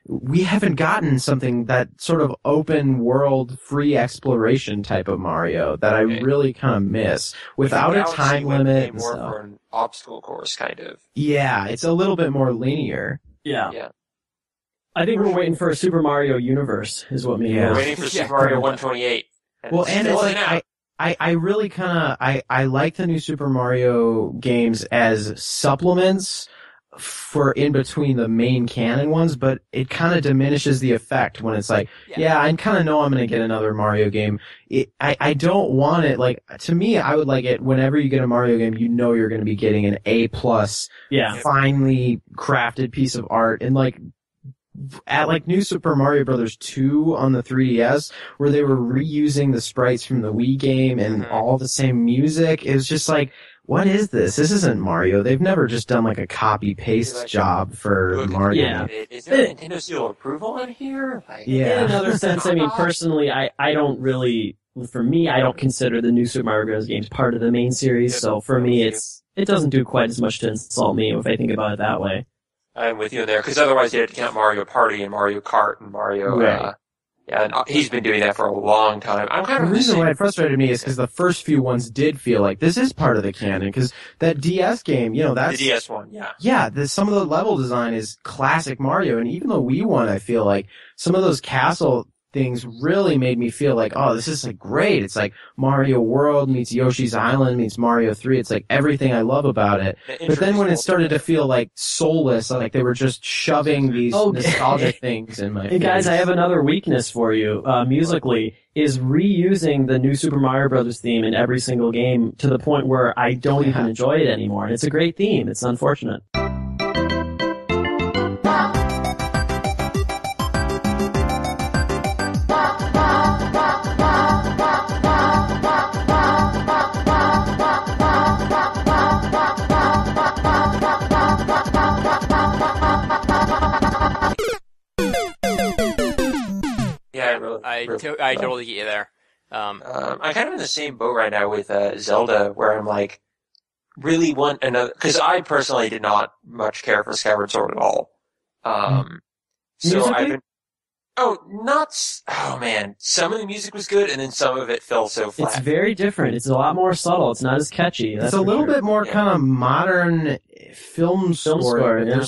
we haven't gotten something that sort of open world, free exploration type of Mario that I really kind of miss without a time limit. More for an obstacle course, kind of. Yeah, it's a little bit more linear. Yeah. I think we're waiting for a Super Mario universe, is what me. We're waiting for Super Mario 128. Well, and it's like I really kind of I like the new Super Mario games as supplements for in between the main canon ones, but it kind of diminishes the effect when it's like, I kind of know I'm going to get another Mario game. I don't want it, like, to me, I would like it whenever you get a Mario game, you know you're going to be getting an A+, finely crafted piece of art, and like, at like New Super Mario Bros. 2 on the 3DS, where they were reusing the sprites from the Wii game and all the same music, it was just like, what is this? This isn't Mario. They've never just done like a copy-paste job for Mario. Yeah. Is there a Nintendo seal of approval on here? In another sense, I mean, personally, I don't really, for me, I don't consider the new Super Mario Bros. Games part of the main series, so for me, it doesn't do quite as much to insult me if I think about it that way. I'm with you in there, because otherwise you had to count Mario Party and Mario Kart and Mario, and he's been doing that for a long time. I'm kind of the reason why it frustrated me is because the first few ones did feel like this is part of the canon, because that DS game, that's the DS one, some of the level design is classic Mario, and even the Wii one, I feel like some of those castle things really made me feel like, oh, this is like great. It's like Mario World meets Yoshi's Island meets Mario 3. It's like everything I love about it. But then when it started to feel like soulless, like they were just shoving these nostalgic things in my face. Hey guys, I have another weakness for you, musically, is reusing the new Super Mario Bros. Theme in every single game to the point where I don't even enjoy it anymore. And it's a great theme. It's unfortunate. I totally get you there. I'm kind of in the same boat right now with Zelda, where I'm like, really want another, because I personally did not much care for Skyward Sword at all. So I've been, man, some of the music was good, and then some of it fell so flat. It's very different. It's a lot more subtle. It's not as catchy. It's a little bit more kind of modern film score. Yeah.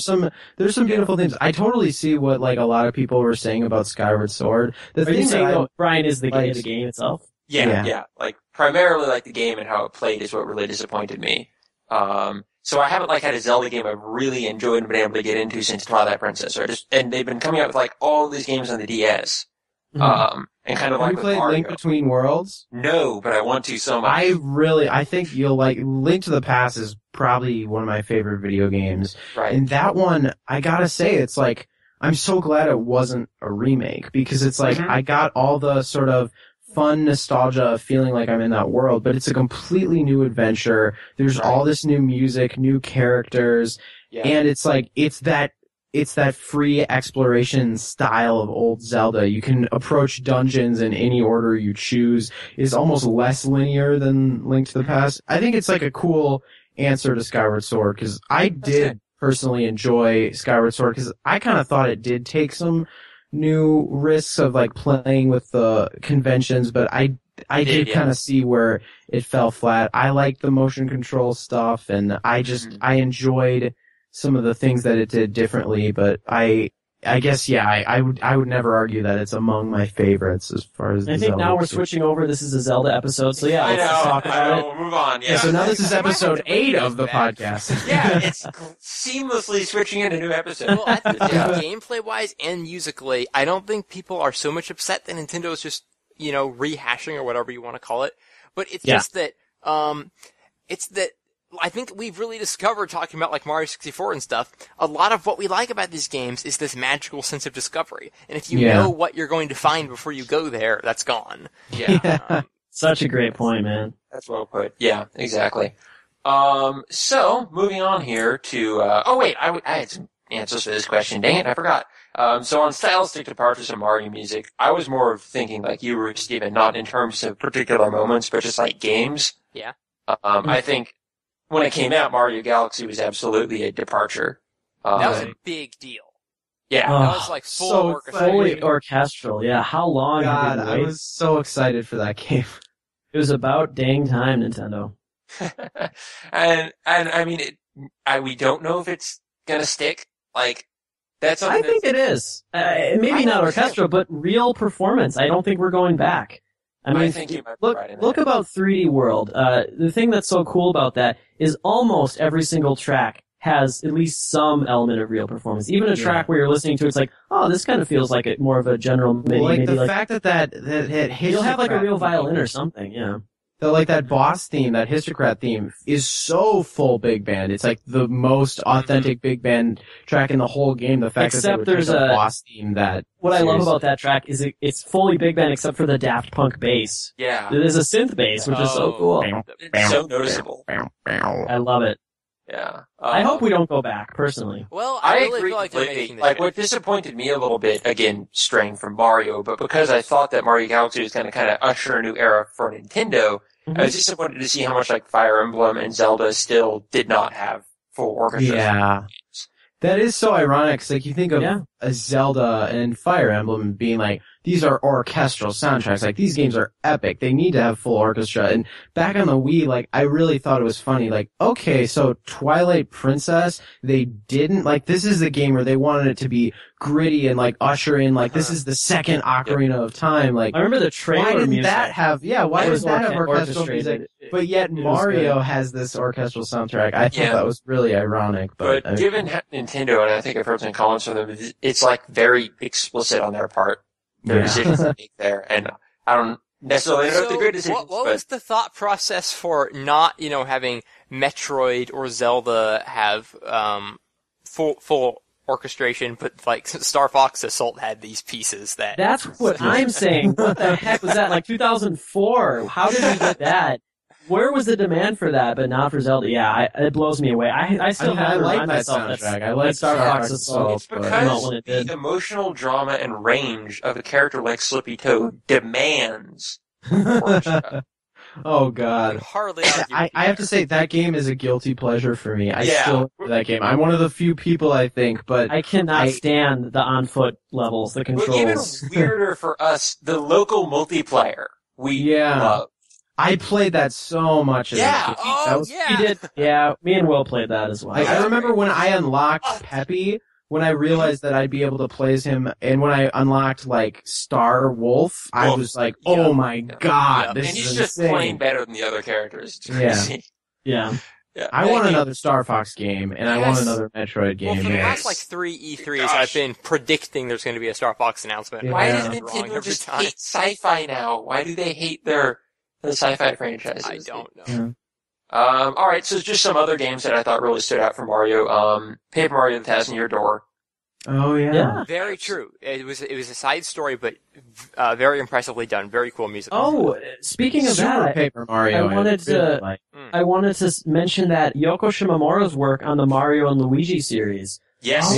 There's some beautiful things. I totally see what like a lot of people were saying about Skyward Sword. Are you saying Bryan is the game itself? Yeah. Like primarily like the game and how it played is what really disappointed me. So I haven't had a Zelda game I've really enjoyed and been able to get into since Twilight Princess. And they've been coming out with all these games on the DS. And kind of Have you played Mario. Link Between Worlds? No, but I want to so much. I think you'll like Link to the Past is probably one of my favorite video games. Right. And that one, I gotta say, it's like, I'm so glad it wasn't a remake, because it's like, I got all the sort of fun nostalgia of feeling like I'm in that world, but it's a completely new adventure. There's all this new music, new characters, and it's like, it's that free exploration style of old Zelda. You can approach dungeons in any order you choose. It's almost less linear than Link to the Past. I think it's like a cool answer to Skyward Sword, because I did personally enjoy Skyward Sword, because I kind of thought it did take some new risks of playing with the conventions, but I did kind of see where it fell flat. I liked the motion control stuff, and I enjoyed some of the things that it did differently, but I guess, I would never argue that it's among my favorites as far as I think Zelda now we're switching over. This is a Zelda episode, so let's talk about it. We'll move on. Yeah. So now this is episode 8 of the podcast. It's seamlessly switching into new episodes. Well, I think gameplay-wise and musically, I don't think people are so much upset that Nintendo's just, rehashing or whatever you want to call it. But it's just that, I think we've really discovered, talking about Mario 64 and stuff, a lot of what we like about these games is this magical sense of discovery. And if you know what you're going to find before you go there, that's gone. Such a great point, man. That's well put. Yeah, exactly. So, moving on here to, I had some answers for this question. Dang it, I forgot. So on stylistic departures from Mario music, I was more of thinking like you were, Steven, not in terms of particular moments, but just games. Yeah. I think when it came out, Mario Galaxy was absolutely a departure. That was a big deal. Yeah. That was like full orchestra. Fully orchestral. Yeah. How long God, have I was so excited for that game. It was about dang time, Nintendo. and I mean, we don't know if it's gonna stick. Like, that's something I think it is. Maybe not orchestral, but real performance. I don't think we're going back. I mean, think you might be right in look that. about 3D World. The thing that's so cool about that is almost every single track has at least some element of real performance. Even a track where you're listening to, it's like, oh, this kind of feels like it more of a general MIDI. Like maybe the fact that you'll have like a real violin or something. Yeah. Like that boss theme, that Histocrat theme, is so full big band. It's like the most authentic big band track in the whole game. The fact Except that there's a boss theme that. What I love about that track is it's fully big band except for the Daft Punk bass. Yeah. There's a synth bass, which is so cool. It's so noticeable. I love it. Yeah. I hope we don't go back, personally. Well, I really agree feel like they're completely. making the Like, shift. what disappointed me a little bit, again, straying from Mario, but because I thought that Mario Galaxy was going to kind of usher a new era for Nintendo, I was disappointed to see how much like Fire Emblem and Zelda still did not have full orchestras. Yeah. That is so ironic, because like, you think of a Zelda and Fire Emblem being like, these are orchestral soundtracks. Like, these games are epic. They need to have full orchestra. And back on the Wii, like, I really thought it was funny. Like, okay, so Twilight Princess, they didn't, like, this is the game where they wanted it to be gritty and, like, usher in, like, this is the second Ocarina of Time. Like, I remember the trailer why didn't music. that have, why doesn't that have orchestral music? But yet Mario has this orchestral soundtrack. I thought that was really ironic. But given Nintendo, and I think I've heard some comments from them, it's like very explicit on their part. Their decisions they make there, and I don't necessarily know if they're good decisions. What was the thought process for not, having Metroid or Zelda have full orchestration, but like Star Fox Assault had these pieces that? That's what I'm saying. What the heck was that? Like 2004? How did we get that? Where was the demand for that, but not for Zelda? Yeah, it blows me away. I still have to like remind that myself soundtrack. I like Star Fox Assault. Assault. It's because the emotional drama and range of a character like Slippy Toad demands orchestra. Oh God! Hardly argue. I have to say that game is a guilty pleasure for me. I still love that game. I'm one of the few people, I think, but I cannot stand the on-foot levels, the controls. But even weirder for us, the local multiplayer we love. I played that so much. We did. Yeah, me and Will played that as well. I remember when I unlocked Peppy, when I realized that I'd be able to play as him, and when I unlocked like Star Wolf, I was like, "Oh my God, this and is he's just insane." playing better than the other characters. It's crazy. Yeah. I want another Star Fox game, and I want another Metroid game. Well, for the last like 3 E3s, I've been predicting there's going to be a Star Fox announcement. Why does Nintendo just hate sci-fi now? Why do they hate the sci-fi franchises? I don't know. Alright, so just some other games that I thought really stood out for Mario. Paper Mario the Thousand-Year Door. Oh, yeah. Very true. It was a side story, but very impressively done. Very cool music. Oh, speaking of that, Paper Mario, I wanted to mention that Yoko Shimomura's work on the Mario and Luigi series. Yes.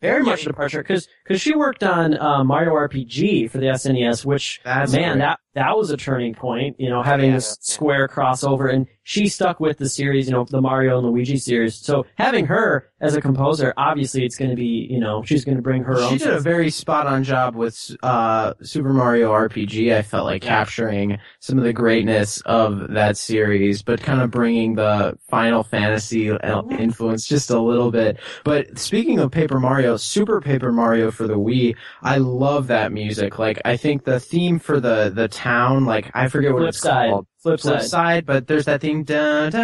Very much a departure, because she worked on Mario RPG for the SNES, which, that was a turning point, having this Square crossover, and she stuck with the series, the Mario and Luigi series. So having her as a composer, obviously it's going to be, she's going to bring her own. She did a very spot-on job with Super Mario RPG, I felt like, capturing some of the greatness of that series, but kind of bringing the Final Fantasy influence just a little bit. But speaking of Paper Mario, Super Paper Mario for the Wii, I love that music. Like, I think the theme for the town, like, I forget what it's called. Flip side, but there's that theme. Like,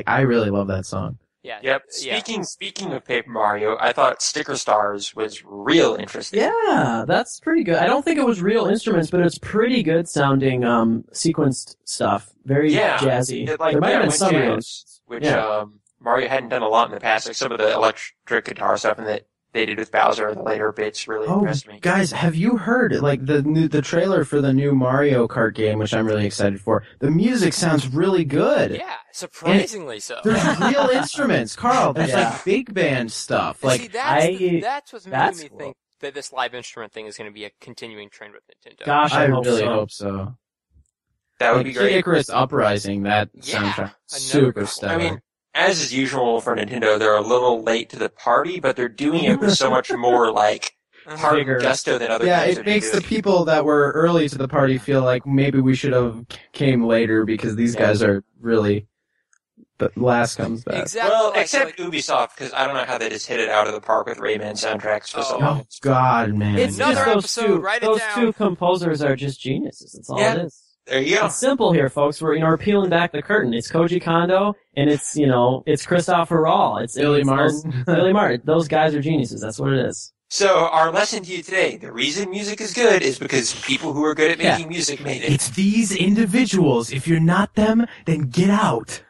I really love that song. Yeah. Yep. Speaking of Paper Mario, I thought Sticker Stars was real interesting. Yeah, that's pretty good. I don't think it was real instruments, but it's pretty good sounding sequenced stuff. Very jazzy. There might have been some jazz, which Mario hadn't done a lot in the past. Like some of the electric guitar stuff that they did with Bowser in the later bits really impressed me. Guys, have you heard like the trailer for the new Mario Kart game, which I'm really excited for? The music sounds really good. Yeah, surprisingly so. There's real instruments, Carl. There's like big band stuff. Like, see, that's what's making me think that this live instrument thing is going to be a continuing trend with Nintendo. Gosh, I really hope so. That would be great. Icarus Uprising, that soundtrack, super stellar. I mean, as is usual for Nintendo, they're a little late to the party, but they're doing it with so much more, like, heart and gusto than other games. Yeah, it makes the people that were early to the party feel like maybe we should have came later because these guys are really... But last comes best. Exactly. Well, except Ubisoft, because I don't know how they just hit it out of the park with Rayman soundtracks for so long. Oh, God, man. It's Another just episode, write it those down. two composers are just geniuses. That's all it is. There you go. It's simple here, folks. We're peeling back the curtain. It's Koji Kondo, and it's Christopher Rawl. It's Billy Martin. Billy Martin. Those guys are geniuses. That's what it is. So, our lesson to you today, the reason music is good is because people who are good at making music made it. It's these individuals. If you're not them, then get out.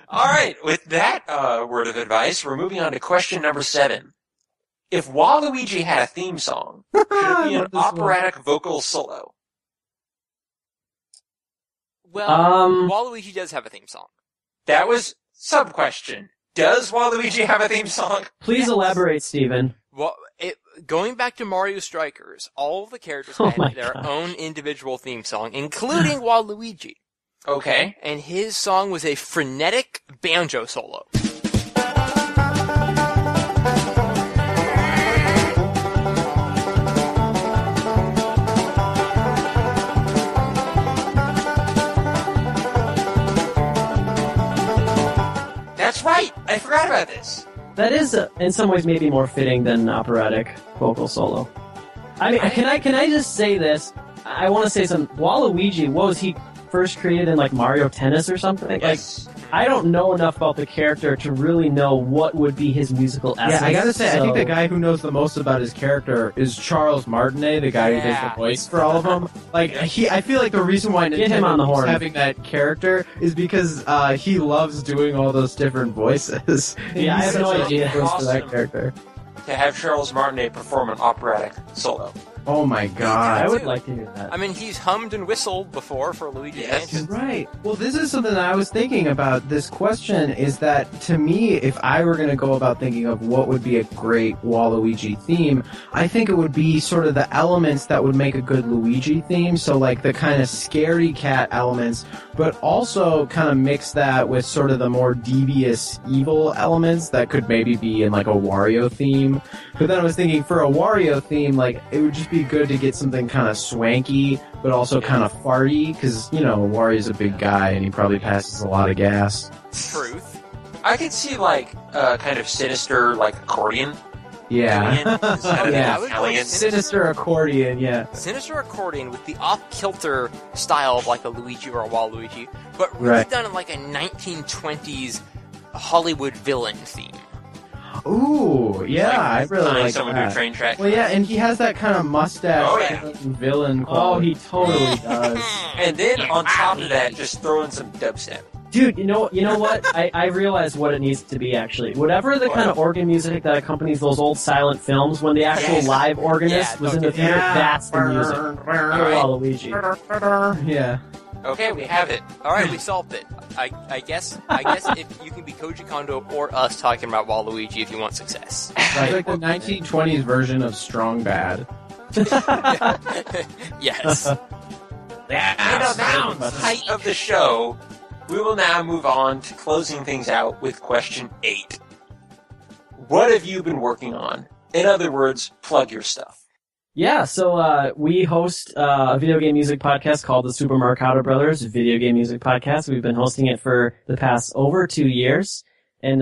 All right, with that word of advice, we're moving on to question number 7. If Waluigi had a theme song, should it be an operatic vocal solo? Well, Waluigi does have a theme song. That was sub-question. Does Waluigi have a theme song? Please elaborate, Stephen. Well, going back to Mario Strikers, all of the characters had their own individual theme song, including Waluigi. Okay. And his song was a frenetic banjo solo. That's right! I forgot about this. That is, in some ways, maybe more fitting than an operatic vocal solo. I mean, can I just say this? I want to say something. Waluigi, what was he first created in, like, Mario Tennis or something? Yes. Like, I don't know enough about the character to really know what would be his musical essence. Yeah, I gotta say, I think the guy who knows the most about his character is Charles Martinet, the guy who does the voice for all of them. Like, I feel like the reason why Get him on the Nintendo horn. is having that character is because he loves doing all those different voices. Yeah, I have no idea. For that character. To have Charles Martinet perform an operatic solo. Oh my God! I would like to hear that. I mean, he's hummed and whistled before for Luigi's Mansion. Right. Well, this is something that I was thinking about. This question is that, to me, if I were going to go about thinking of what would be a great Waluigi theme, I think it would be sort of the elements that would make a good Luigi theme. So, like, the kind of scary cat elements, but also kind of mix that with sort of the more devious, evil elements that could maybe be in, like, a Wario theme. But then I was thinking, for a Wario theme, like, it would just be good to get something kind of swanky, but also kind of farty, because, you know, Wario's a big guy, and he probably passes a lot of gas. Truth. I could see, like, kind of sinister, like, accordion. Yeah. Italian. Sinister accordion, yeah. Sinister accordion with the off-kilter style of, like, a Luigi or a Waluigi, but really done in, like, a 1920s Hollywood villain theme. Ooh, yeah, like, I really like someone that. do train track. Well, yeah, and he has that kind of mustache villain quality. Oh, he totally does. And then on top of that, just throw in some dubstep. Dude, you know what? I realized what it needs to be, actually. Whatever the kind of organ music that accompanies those old silent films, when the actual live organist was in the theater, that's the music for Waluigi. Yeah. Okay, we have it. All right, we solved it. I guess if you can be Koji Kondo or us talking about Waluigi if you want success. Right. It's like the 1920s version of Strong Bad. Yes. And on that height of the show, we will now move on to closing things out with question 8. What have you been working on? In other words, plug your stuff. Yeah, so we host a video game music podcast called the Super Marcato Bros. Video Game Music Podcast. We've been hosting it for the past over 2 years, and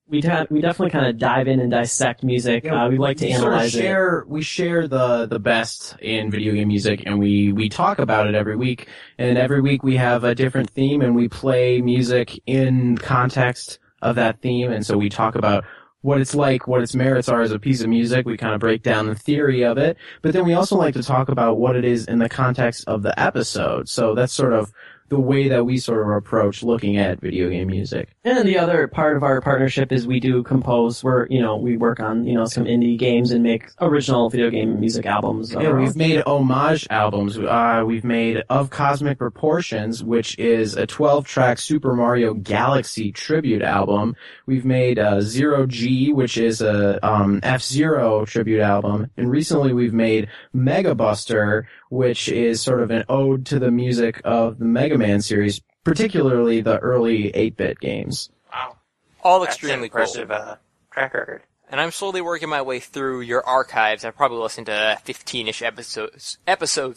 we definitely kind of dive in and dissect music. We like to analyze it. We share the best in video game music, and we talk about it every week. And every week we have a different theme, and we play music in context of that theme. And so we talk about what it's like, what its merits are as a piece of music. We kind of break down the theory of it. But then we also like to talk about what it is in the context of the episode. So that's sort of the way that we sort of approach looking at video game music. And then the other part of our partnership is we do compose, where, we work on, some indie games and make original video game music albums. Yeah, we've made homage albums. We've made Of Cosmic Proportions, which is a 12-track Super Mario Galaxy tribute album. We've made Zero G, which is a F-Zero tribute album. And recently we've made Mega Buster, which is sort of an ode to the music of the Mega Man series, particularly the early 8-bit games. Wow. All extremely impressive, cool. Track record. And I'm slowly working my way through your archives. I've probably listened to 15-ish episodes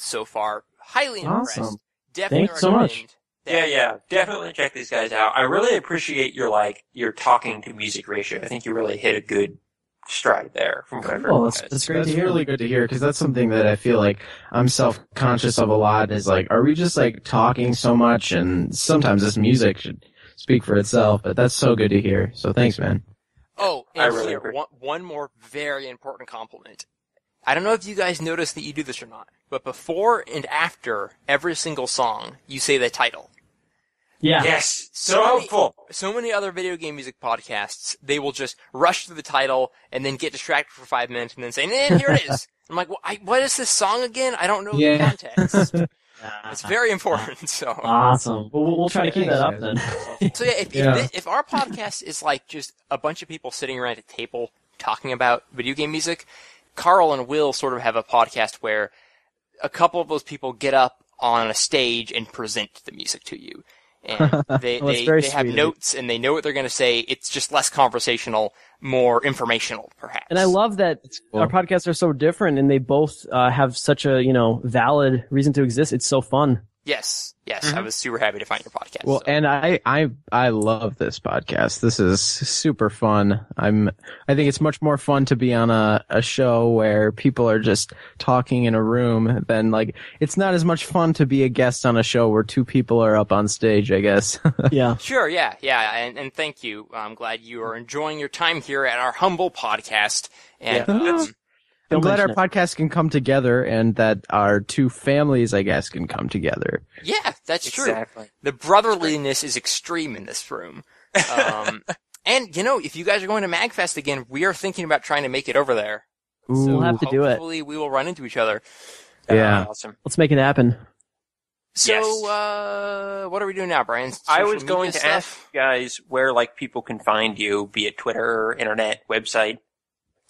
so far. Highly impressed. Awesome. Definitely Thanks so much. Yeah. Definitely check these guys out. I really appreciate your talking to music ratio. I think you really hit a good stride there from what I've heard. Oh, that's great to hear. Really good to hear, because that's something that I feel like I'm self-conscious of a lot, is like, are we just like talking so much? And sometimes this music should speak for itself, but that's so good to hear. So thanks, man. Oh, and one more very important compliment. I don't know if you guys notice that you do this or not, but before and after every single song, you say the title. Yeah. Yes. So helpful. So many other video game music podcasts, they will just rush through the title and then get distracted for 5 minutes and then say, here it is. I'm like, what is this song again? I don't know the context. It's very important. So awesome. We'll try to keep that up then. So if our podcast is like just a bunch of people sitting around a table talking about video game music, Karl and Will sort of have a podcast where a couple of those people get up on a stage and present the music to you. And they have notes and they know what they're going to say. It's just less conversational, more informational, perhaps. And I love that our podcasts are so different and they both have such a, valid reason to exist. It's so fun. Yes. I was super happy to find your podcast. Well, and I love this podcast. This is super fun. I think it's much more fun to be on a show where people are just talking in a room than it's not as much fun to be a guest on a show where two people are up on stage, I guess. Yeah. Sure, yeah. And thank you. I'm glad you are enjoying your time here at our humble podcast. And I'm glad our podcast can come together and that our two families, I guess, can come together. Yeah, that's true. Exactly. The brotherliness is extreme in this room. And, if you guys are going to MagFest again, we are thinking about trying to make it over there. Ooh. So we'll have to do it. Hopefully we will run into each other. Yeah. Awesome. Let's make it happen. So, what are we doing now, Bryan? I was going to ask you guys where people can find you, be it Twitter, internet, website.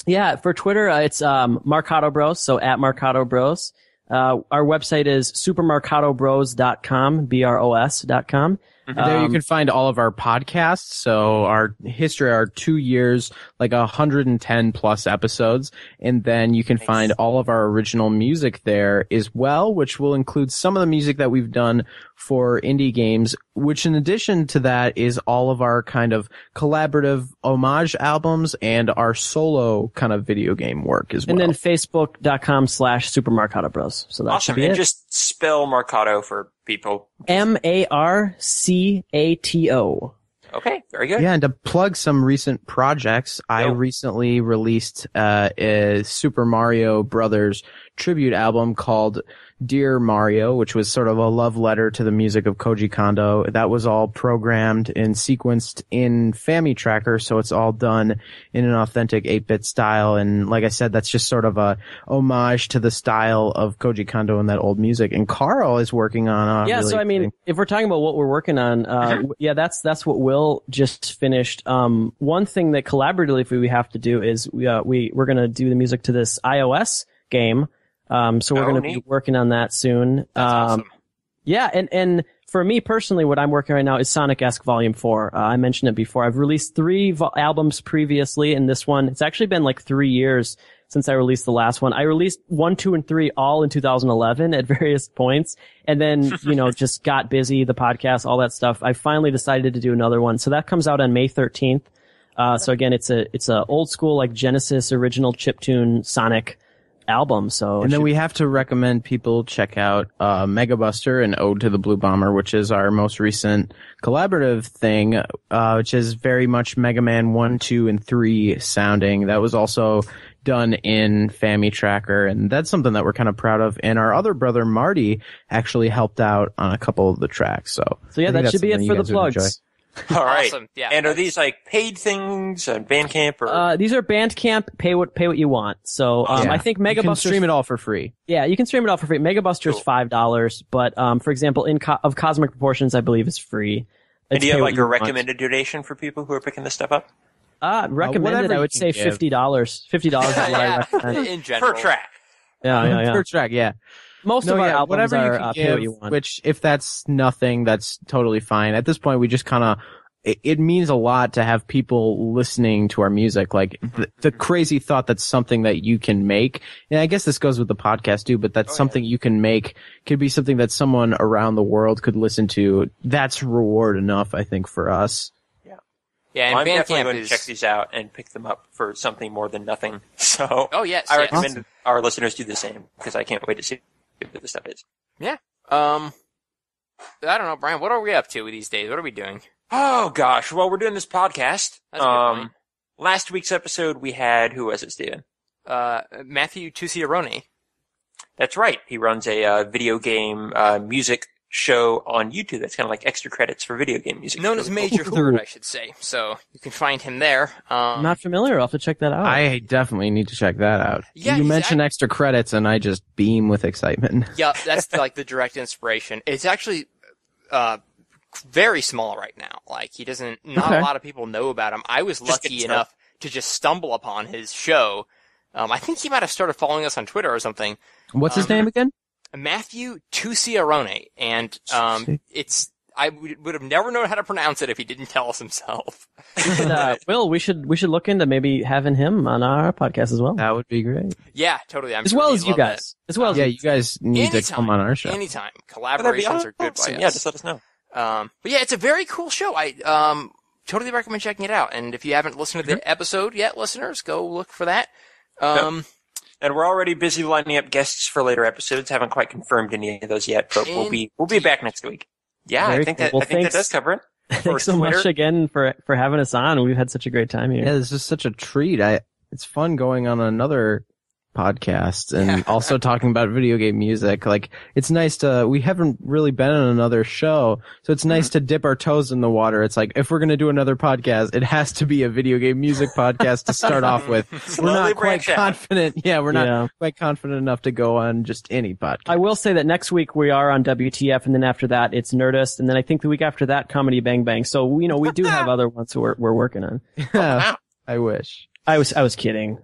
Yeah, for Twitter, it's Marcato Bros, so at Marcato Bros. Our website is supermarcatobros.com, BROS.com. There you can find all of our podcasts. So our history, our 2 years, 110 plus episodes. And then you can find all of our original music there as well, which will include some of the music that we've done for indie games, which in addition to that is all of our kind of collaborative homage albums and our solo kind of video game work as well. And then facebook.com/Super Marcato Bros. So that awesome. should be and it. Just spell Marcato for people. Marcato. Okay, very good. Yeah, and to plug some recent projects, I recently released a Super Mario Brothers tribute album called Dear Mario, which was sort of a love letter to the music of Koji Kondo. That was all programmed and sequenced in FamiTracker, so it's all done in an authentic 8-bit style. And like I said, that's just sort of a homage to the style of Koji Kondo and that old music. And Karl is working on if we're talking about what we're working on, that's what Will just finished. One thing that collaboratively we have to do is we're going to do the music to this iOS game. So we're going to be working on that soon. That's awesome. Yeah, and for me personally, what I'm working right now is Sonic-esque Volume 4. I mentioned it before. I've released 3 albums previously, and this one, it's actually been 3 years since I released the last one. I released 1, 2, and 3 all in 2011 at various points, and then, just got busy, the podcast, all that stuff. I finally decided to do another one. So that comes out on May 13th. So again, it's a old school, Genesis original chiptune Sonic album. And then we have to recommend people check out Mega Buster and Ode to the Blue Bomber, which is our most recent collaborative thing, which is very much Mega Man 1, 2, and 3 sounding. That was also done in FamiTracker, and that's something that we're kind of proud of. And our other brother Marty actually helped out on a couple of the tracks. So yeah, that should be it for the plugs. All right. Awesome. Yeah. And are these paid things on Bandcamp or? These are Bandcamp. Pay what you want. So, I think Mega Buster. You can stream it all for free. Yeah, you can stream it all for free. Mega Buster is $5, but, for example, of Cosmic Proportions, I believe is free. And do you have a recommended donation for people who are picking this stuff up? Recommended, I would say $50. $50 is what I recommend. In general. Per track. Yeah. Per track, yeah. Most of our albums whatever are you can pay give, what you want. which if that's nothing, that's totally fine. At this point, we just kind of, it means a lot to have people listening to our music. Like the crazy thought that's something that you can make. And I guess this goes with the podcast too, but that's something you can make, could be something that someone around the world could listen to. That's reward enough, I think, for us. Yeah, and I'm definitely Bandcamp going to check these out and pick them up for something more than nothing. So yes, I recommend our listeners do the same, because I can't wait to see what this stuff is. Yeah. I don't know, Brian, what are we up to these days? What are we doing? Oh, gosh. Well, we're doing this podcast. That's a good point. Last week's episode, we had, who was it, Steven? Matthew Tuciarone. That's right. He runs a video game music show on YouTube that's kind of like extra credits for video game music. Known as Major Third, I should say. So you can find him there. I'm not familiar. I'll have to check that out. I definitely need to check that out. Yeah, you mentioned extra credits, and I just beam with excitement. Yeah, that's like the direct inspiration. It's actually very small right now. Like not a lot of people know about him. I was lucky enough to just stumble upon his show. I think he might have started following us on Twitter or something. What's his name again? Matthew Tuciarone, and I would have never known how to pronounce it if he didn't tell us himself. Will, we should look into maybe having him on our podcast as well. That would be great. Yeah, totally. As well as you guys. As well as you guys need to come on our show. Anytime. Collaborations are good by us. Yeah, just let us know. But yeah, it's a very cool show. I totally recommend checking it out. And if you haven't listened to the episode yet, listeners, go look for that. And we're already busy lining up guests for later episodes. Haven't quite confirmed any of those yet, but we'll be back next week. Yeah, Very I think cool. that that does cover it. Thanks so much again for having us on. We've had such a great time here. Yeah, this is such a treat. It's fun going on another podcast and also talking about video game music. Like, it's nice we haven't really been on another show, so it's nice to dip our toes in the water. It's like, if we're going to do another podcast, it has to be a video game music podcast to start off with. We're not quite confident. Yeah, we're not quite confident enough to go on just any podcast. I will say that next week we are on WTF, and then after that it's Nerdist, and then I think the week after that Comedy Bang Bang. So, we do have other ones we're working on. Yeah, I wish. I was kidding.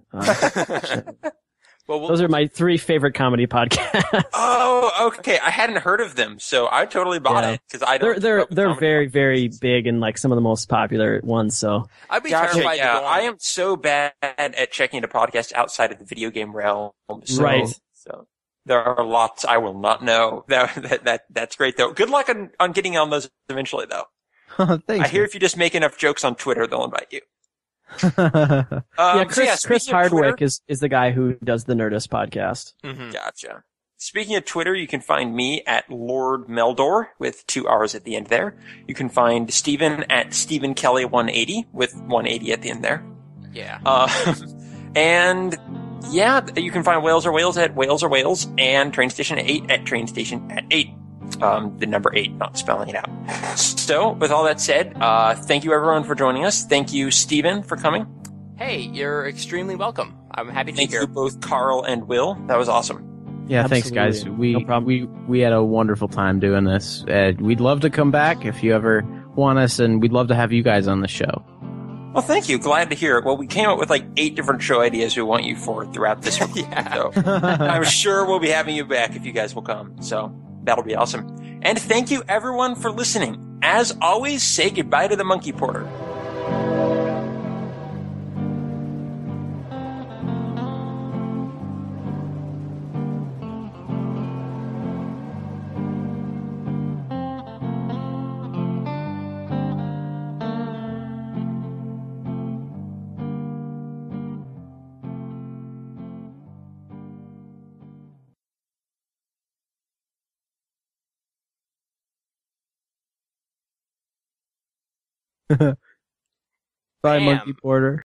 Those are my 3 favorite comedy podcasts. Oh, okay. I hadn't heard of them, so I totally bought it because I don't. They're very, very big and like some of the most popular ones. So I'd be terrified. Yeah, I am so bad at checking into podcasts outside of the video game realm. So, right. So there are lots I will not know. That's great though. Good luck on getting on those eventually though. Thanks. I hear if you just make enough jokes on Twitter, they'll invite you. Chris Hardwick is the guy who does the Nerdist podcast. Mm-hmm. Gotcha. Speaking of Twitter, you can find me at Lord Meldor with 2 R's at the end there. You can find Steven at Stephen Kelly 180 with 180 at the end there. Yeah. And yeah, you can find Whales Are Whales at Whales Are Whales and Train Station 8 at Train Station at 8. The number 8, not spelling it out. So, with all that said, thank you everyone for joining us. Thank you, Steven, for coming. Hey, you're extremely welcome. I'm happy to be here. Thank you both, Karl and Will. That was awesome. Yeah, Absolutely. Thanks, guys. No problem. We had a wonderful time doing this. We'd love to come back if you ever want us, and we'd love to have you guys on the show. Well, thank you. Glad to hear it. Well, we came up with like 8 different show ideas we want you for throughout this week. So I'm sure we'll be having you back if you guys will come. So that'll be awesome. And thank you everyone for listening. As always, say goodbye to the Monkey Porter. Bye, Monkey Porter.